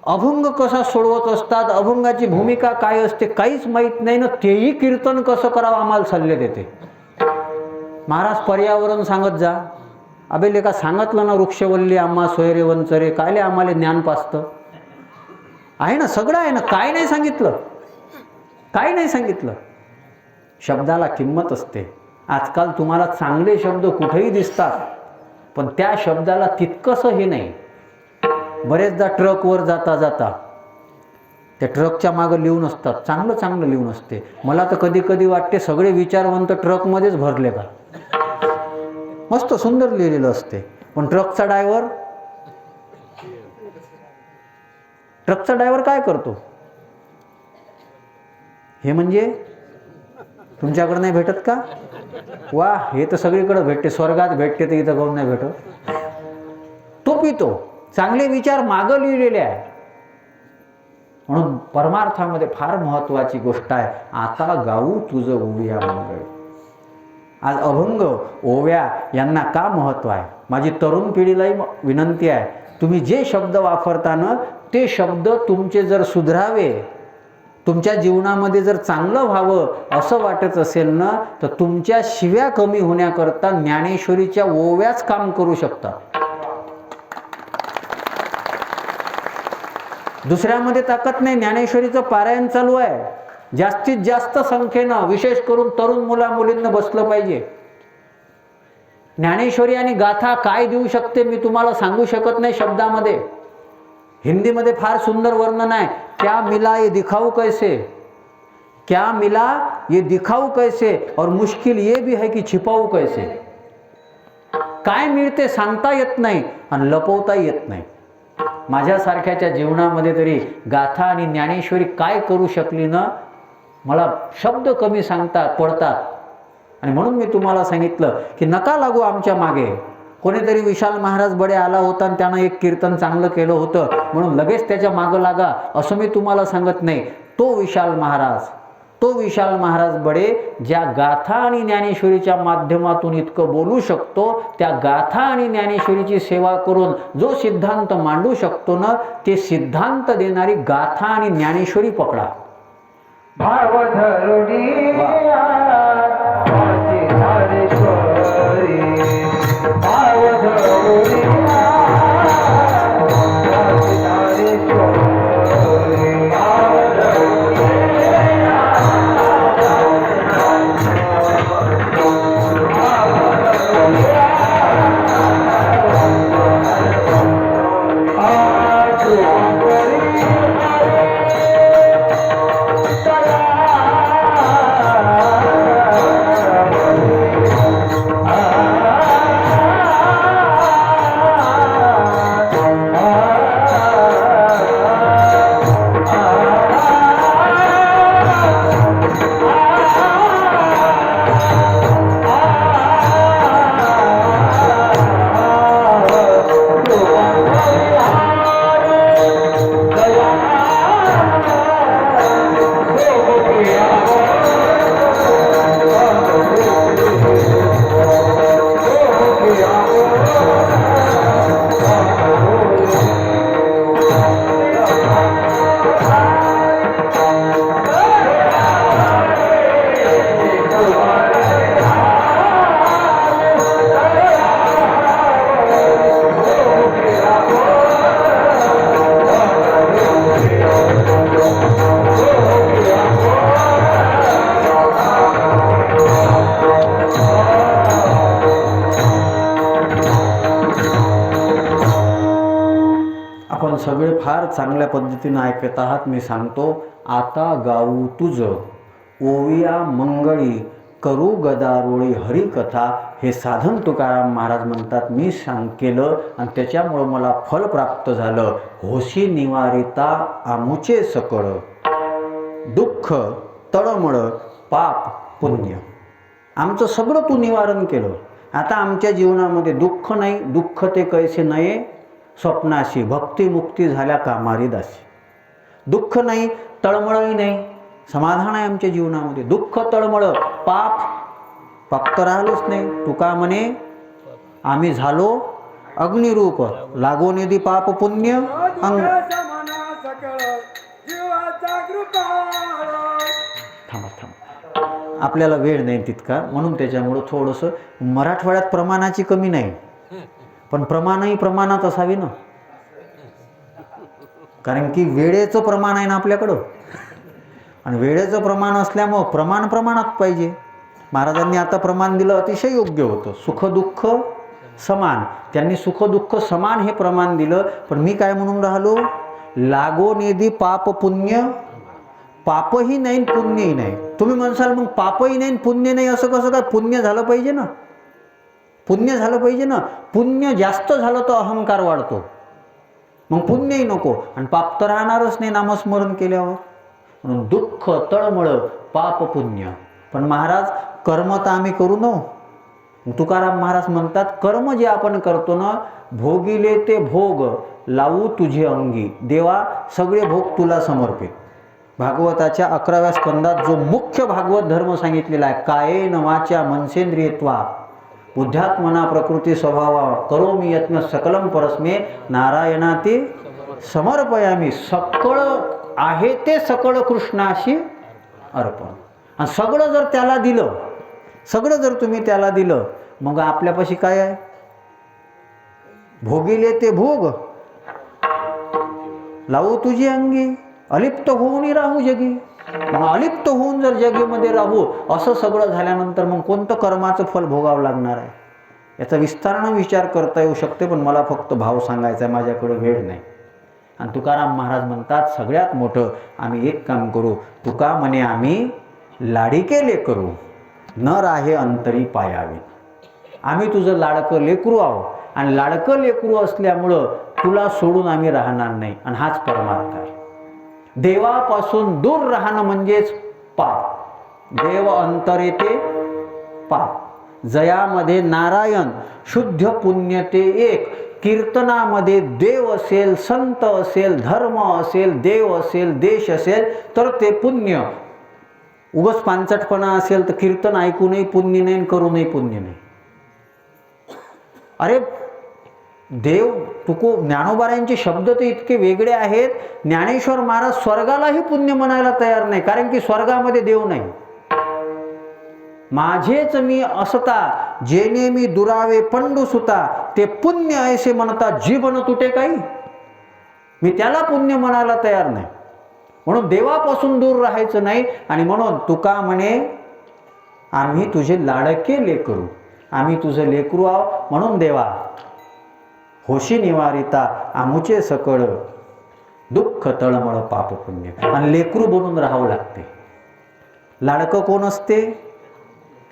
अभंग कसा सोडवत असतात, अभंगाची भूमिका काय असते काहीच माहीत नाही ना, तेही कीर्तन कसं करावं आम्हाला सल्ले देते. महाराज पर्यावरण सांगत जा. अबे लेका सांगितलं ना, वृक्षवल्ली आम्हा सोयरे वंचरे, कायले आम्हाला ज्ञान पासतं आहे ना, सगळं आहे ना, काय नाही सांगितलं, काय नाही सांगितलं. शब्दाला किंमत असते. आजकाल तुम्हाला चांगले शब्द कुठेही दिसतात, पण त्या शब्दाला तितकंसं हे नाही. बरेचदा ट्रकवर जाता जाता त्या ट्रकच्या मागं लिहून असतात, चांगलं चांगलं लिहून असते. मला तर कधी कधी वाटते सगळे विचारवंत ट्रकमध्येच भरले का. मस्त सुंदर लिहिलेलं असते. पण ट्रकचा ड्रायव्हर काय करतो हे म्हणजे तुमच्याकडे नाही भेटत का? वा, हे तर सगळीकडे भेटते, स्वर्गात भेटते, तर इथं काहून नाही भेटत. तो पितो. चांगले विचार मागं लिहिलेले आहे. म्हणून परमार्थामध्ये फार महत्वाची गोष्ट आहे, आता गाऊ तुझं ओव्या मंगळ. आज अभंग ओव्या यांना का महत्व आहे? माझी तरुण पिढीलाही विनंती आहे, तुम्ही जे शब्द वापरता ना ते शब्द तुमचे जर सुधरावे, तुमच्या जीवनामध्ये जर चांगलं व्हावं असं वाटत असेल ना, तर तुमच्या शिव्या कमी होण्याकरता ज्ञानेश्वरीच्या ओव्याच काम करू शकतात. दुसऱ्यामध्ये ताकद नाही. ज्ञानेश्वरीचं पारायण चालू आहे. जास्तीत जास्त संख्येनं, विशेष करून तरुण मुला मुलींना बसलं पाहिजे. ज्ञानेश्वरी आणि गाथा काय देऊ शकते मी तुम्हाला सांगू शकत नाही शब्दामध्ये. हिंदीमध्ये फार सुंदर वर्णन आहे. क्या मिला ये दिखाऊ कैसे, क्या मिला ये दिखाऊ कैसे, और मुश्किल ये भी है कि छिपाऊ कैसे. काय मिळते सांगता येत नाही आणि लपवता येत नाही. माझ्यासारख्याच्या जीवनामध्ये तरी गाथा आणि ज्ञानेश्वरी काय करू शकली ना, मला शब्द कमी पडतात. आणि म्हणून मी तुम्हाला सांगितलं की नका लागू आमच्या मागे. कोणीतरी विशाल महाराज बडे आला होता आणि त्यानं एक कीर्तन चांगलं केलं होतं म्हणून लगेच त्याच्या मागं लागा असं मी तुम्हाला सांगत नाही. तो विशाल महाराज बडे ज्या गाथा आणि ज्ञानेश्वरीच्या माध्यमातून इतकं बोलू शकतो, त्या गाथा आणि ज्ञानेश्वरीची सेवा करून जो सिद्धांत मांडू शकतो ना, ते सिद्धांत देणारी गाथा आणि ज्ञानेश्वरी पकडा. आपण सगळे फार चांगल्या पद्धतीने ऐकत आहात. मी सांगतो, आता गाऊ तुझं ओविया मंगळी करू गदारोळी हरिकथा, हे साधन तुकाराम महाराज म्हणतात. मी केलं आणि त्याच्यामुळं मला फल प्राप्त झालं. होशी निवारिता आमुचे सकळ, दुःख तळमळ पाप पुण्य. आमचं सगळं तू निवारण केलं. आता आमच्या जीवनामध्ये दुःख नाही. दुःख ते कैसे नये स्वप्नाशी, भक्तिमुक्ती झाल्या कामारी दासी. दुःख नाही, तळमळही नाही, समाधान आहे आमच्या जीवनामध्ये. दुःख तळमळ पाप तर राहिलोच नाही. तुका म्हणे आम्ही झालो अग्निरूप, लागो निधी पाप पुण्य अंग. थांबा, आपल्याला वेळ नाही तितका, म्हणून त्याच्यामुळं थोडंसं मराठवाड्यात प्रमाणाची कमी नाही, पण प्रमाणही प्रमाणात असावी ना, कारण की वेळेचं प्रमाण आहे ना आपल्याकडं, आणि वेळेचं प्रमाण असल्यामुळं प्रमाण प्रमाणात पाहिजे. महाराजांनी आता प्रमाण दिलं, अतिशय योग्य होतं. सुख दुःख समान, त्यांनी सुख दुःख समान हे प्रमाण दिलं. पण मी काय म्हणून राहिलो लागो नेदी पाप पुण्य, पापही नाही पुण्यही नाही. तुम्ही म्हणसाल मग पापही नाही पुण्य नाही असं कसं काय? पुण्य झालं पाहिजे ना, पुण्य झालं पाहिजे ना. पुण्य जास्त झालं तर अहंकार वाढतो, मग पुण्यही नको आणि पाप तर राहणारच नाही नामस्मरण केल्यावर. म्हणून दुःख तळमळ पाप पुण्य. पण महाराज कर्म तर आम्ही करू न. तुकाराम महाराज म्हणतात कर्म जे आपण करतो ना, भोगिले ते भोग लावू तुझे अंगी, देवा सगळे भोग तुला समर्पित. भागवताच्या 11व्या स्कंदात जो मुख्य भागवत धर्म सांगितलेला आहे, कायेन वाचा मनसेंद्रियत्वा बुद्ध्यात्मना प्रकृती स्वभावा करोमि यत्न सकलम परस्मे नारायणाते समर्पयामी. सकळ आहे ते सकळ कृष्णाशी अर्पण. आणि सगळं जर त्याला दिलं, सगळं जर तुम्ही त्याला दिलं, मग आपल्यापाशी काय आहे? भोगिले ते भोग लावू तुझी अंगी, अलिप्त होऊन राहू जगी. मग अलिप्त होऊन जर जगीमध्ये राहू असं सगळं झाल्यानंतर मग कोणतं कर्माचं फल भोगावं लागणार आहे? याचा विस्तारानं विचार करता येऊ शकते, पण मला फक्त भाव सांगायचा आहे, माझ्याकडे वेळ नाही. आणि तुकाराम महाराज म्हणतात सगळ्यात मोठं आम्ही एक काम करू. तुका म्हणे आम्ही लाडिके लेकरू, न राहे अंतरी पायावी. आम्ही तुझं लाडकं लेकरू आहोत आणि लाडकं लेकरू असल्यामुळं तुला सोडून आम्ही राहणार नाही. आणि हाच परमार्थ आहे. देवापासून दूर राहणं म्हणजेच पाप. देव अंतरे ते पाप. जयामध्ये नारायण, शुद्ध पुण्य ते एक. कीर्तनामध्ये देव असेल, संत असेल, धर्म असेल, देव असेल, देश असेल तर ते पुण्य. उगच पांचटपणा असेल तर कीर्तन ऐकूनही पुण्य नाही, करूनही पुण्य नाही. अरे देव ज्ञानोबारायांचे शब्द तर इतके वेगळे आहेत. ज्ञानेश्वर महाराज स्वर्गालाही पुण्य म्हणायला तयार नाही, कारण की स्वर्गामध्ये देव नाही. माझेच मी असता जेने मी दुरावे पंडू सुता, ते पुण्य ऐसे म्हणता जीवन तुटे काही. मी त्याला पुण्य म्हणायला तयार नाही. म्हणून देवापासून दूर राहायचं नाही. आणि म्हणून तुका म्हणे आम्ही तुझे लाडके लेकरू, आम्ही तुझे लेकरू आहो. म्हणून देवा होशी निवारिता आमुचे सकळ, दुःख तळमळ पाप पुण्य. आणि लेकरू बनून राहावं लागते. लाडकं कोण असते?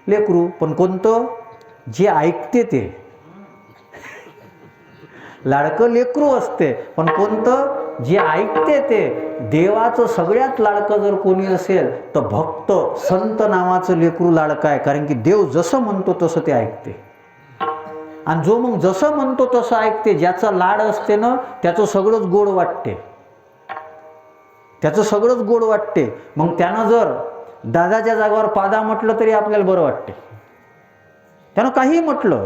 लेकरू. पण कोणतं? जे ऐकते ते. लाडकं लेकरू असते, पण कोणतं? जे ऐकते ते. देवाचं सगळ्यात लाडकं जर कोणी असेल तर भक्त संत नावाचं लेकरू लाडकं आहे, कारण की देव जसं म्हणतो तसं ते ऐकते. आणि जो मग जसं म्हणतो तसं ऐकते, ज्याचा लाड असते ना त्याचं सगळंच गोड वाटते, त्याचं सगळंच गोड वाटते. मग त्यानं जर दादाच्या जागावर पादा म्हटलं तरी आपल्याला बरं वाटते. त्यानं काही म्हटलं,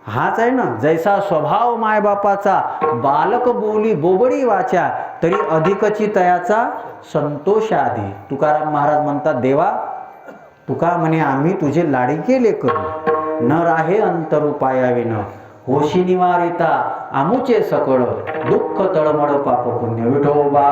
हाच आहे ना, जैसा स्वभाव मायबापाचा बालक बोली बोबडी वाचा, तरी अधिकची तयाचा संतोष आधी. तुकाराम महाराज म्हणतात देवा तुका म्हणे आम्ही तुझे लाडके लेकरू, न राहे अंतरू पायाविन, होशी निवारिता आमुचे सकळ, दुःख तळमळ पाप पुण्य. विठोबा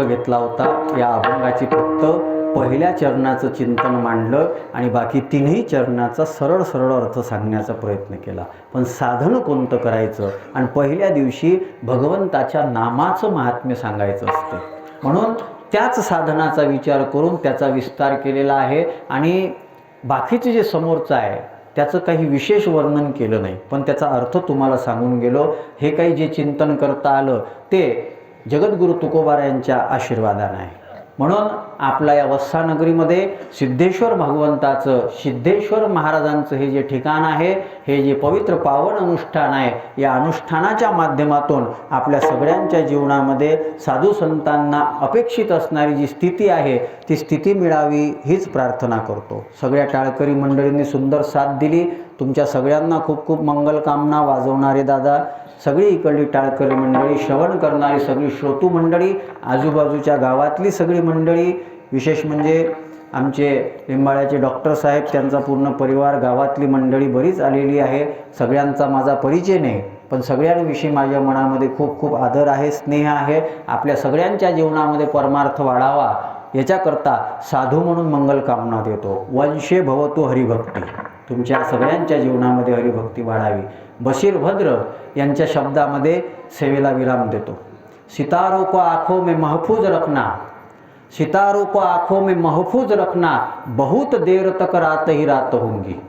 घेतला होता. या अभंगाची फक्त पहिल्या चरणाचं चिंतन मांडलं आणि बाकी तिन्ही चरणाचा सरळ सरळ अर्थ सांगण्याचा प्रयत्न केला. पण साधन कोणतं करायचं आणि पहिल्या दिवशी भगवंताच्या नामाचं महात्म्य सांगायचं असते, म्हणून त्याच साधनाचा विचार करून त्याचा विस्तार केलेला आहे. आणि बाकीचे जे समोरचं आहे त्याचं काही विशेष वर्णन केलं नाही, पण त्याचा अर्थ तुम्हाला सांगून गेलो. हे काही जे चिंतन करता आलं ते जगद्गुरु तुकोबारायांच्या आशीर्वादाने आहे. म्हणून आपल्या या वत्सानगरीमध्ये सिद्धेश्वर भगवंताचं, सिद्धेश्वर महाराजांचं हे जे ठिकाण आहे, हे जे पवित्र पावन अनुष्ठान आहे, या अनुष्ठानाच्या माध्यमातून आपल्या सगळ्यांच्या जीवनामध्ये साधू संतांना अपेक्षित असणारी जी स्थिती आहे ती स्थिती मिळावी हीच प्रार्थना करतो. सगळ्या टाळकरी मंडळींनी सुंदर साथ दिली. तुमच्या सगळ्यांना खूप खूप मंगलकामना. वाजवणारे दादा, सगळी इकडली टाळकरी मंडळी, श्रवण करणारी सगळी श्रोतू मंडळी, आजूबाजूच्या गावातली सगळी मंडळी, विशेष म्हणजे आमचे लिंबाळ्याचे डॉक्टर साहेब, त्यांचा पूर्ण परिवार, गावातली मंडळी बरीच आलेली आहे. सगळ्यांचा माझा परिचय नाही, पण सगळ्यांविषयी माझ्या मनामध्ये खूप खूप आदर आहे, स्नेह आहे. आपल्या सगळ्यांच्या जीवनामध्ये परमार्थ वाढावा याच्याकरता साधू म्हणून मंगलकामना देतो. वंशे भवतु हरिभक्ती. तुमच्या सगळ्यांच्या जीवनामध्ये हरिभक्ती वाढावी. बशीर भद्र यांच्या शब्दामध्ये सेवेला विराम देतो. सितारों को आँखों में महफूज रखना, सितारों को आँखों में महफूज रखना, बहुत देर तक रात ही रात होंगी.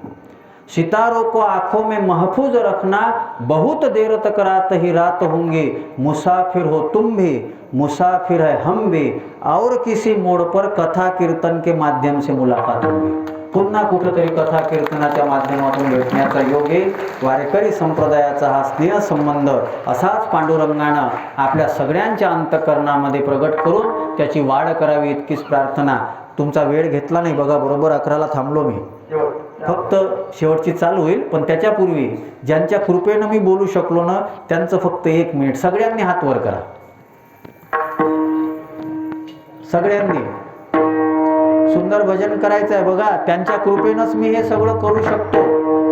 सितारों को आँखों में महफूज रखना, बहुत देर तक रात ही रात होंगी. मुसाफिर हो तुम भी, मुसाफिर है हम भी, और किसी मोड़ पर कथा कीर्तन के माध्यम से मुलाकात होगी. पुन्हा कुठंतरी कथा कीर्तनाच्या माध्यमातून भेटण्याचा योग येईल. वारकरी संप्रदायाचा हा स्नेहसंबंध असाच पांडुरंगानं आपल्या सगळ्यांच्या अंतःकरणामध्ये प्रगट करून त्याची वाढ करावी इतकीच प्रार्थना. तुमचा वेळ घेतला नाही बघा, बरोबर 11ला थांबलो मी. फक्त शेवटची चालू होईल, पण त्याच्यापूर्वी ज्यांच्या कृपेनं मी बोलू शकलो ना त्यांचं फक्त 1 मिनिट सगळ्यांनी हात वर करा. सगळ्यांनी सुंदर भजन करायचं आहे बघा. त्यांच्या कृपेनंच मी हे सगळं करू शकतो.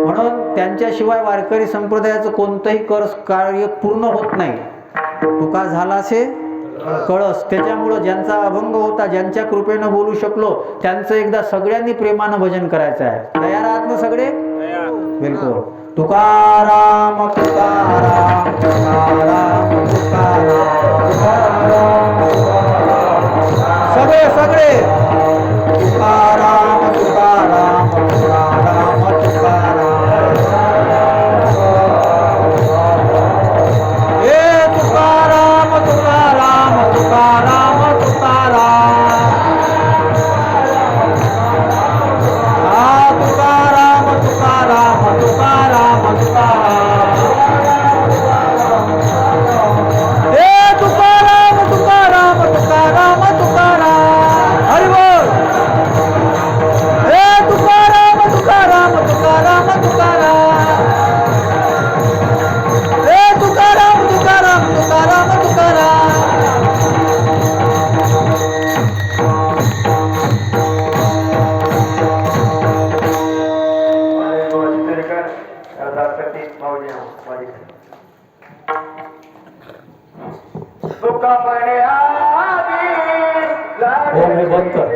म्हणून त्यांच्याशिवाय वारकरी संप्रदायाचं कोणतंही कार्य पूर्ण होत नाही. तुका झालासे कळस. त्याच्यामुळं ज्यांचा अभंग होता, ज्यांच्या कृपेनं बोलू शकलो, त्यांचं एकदा सगळ्यांनी प्रेमानं भजन करायचं आहे. तयार आहात ना सगळे? बिलकुल. तुकाराम तुकाराम तुकाराम तुकाराम सगळे सगळे तुकाराम तुकाराम तुकाराम तुकाराम. हे तुकाराम तुकाराम तुकाराम तुकाराम. हा तुकाराम तुकाराम तुकाराम तुकाराम. हे तुकाराम तुकाराम तुकाराम तुकाराम. हरि बोल. हे तुकाराम तुकाराम तुकाराम तुकाराम. हे तुकाराम तुकाराम तुकाराम तुकाराम. हो, हे बंद कर.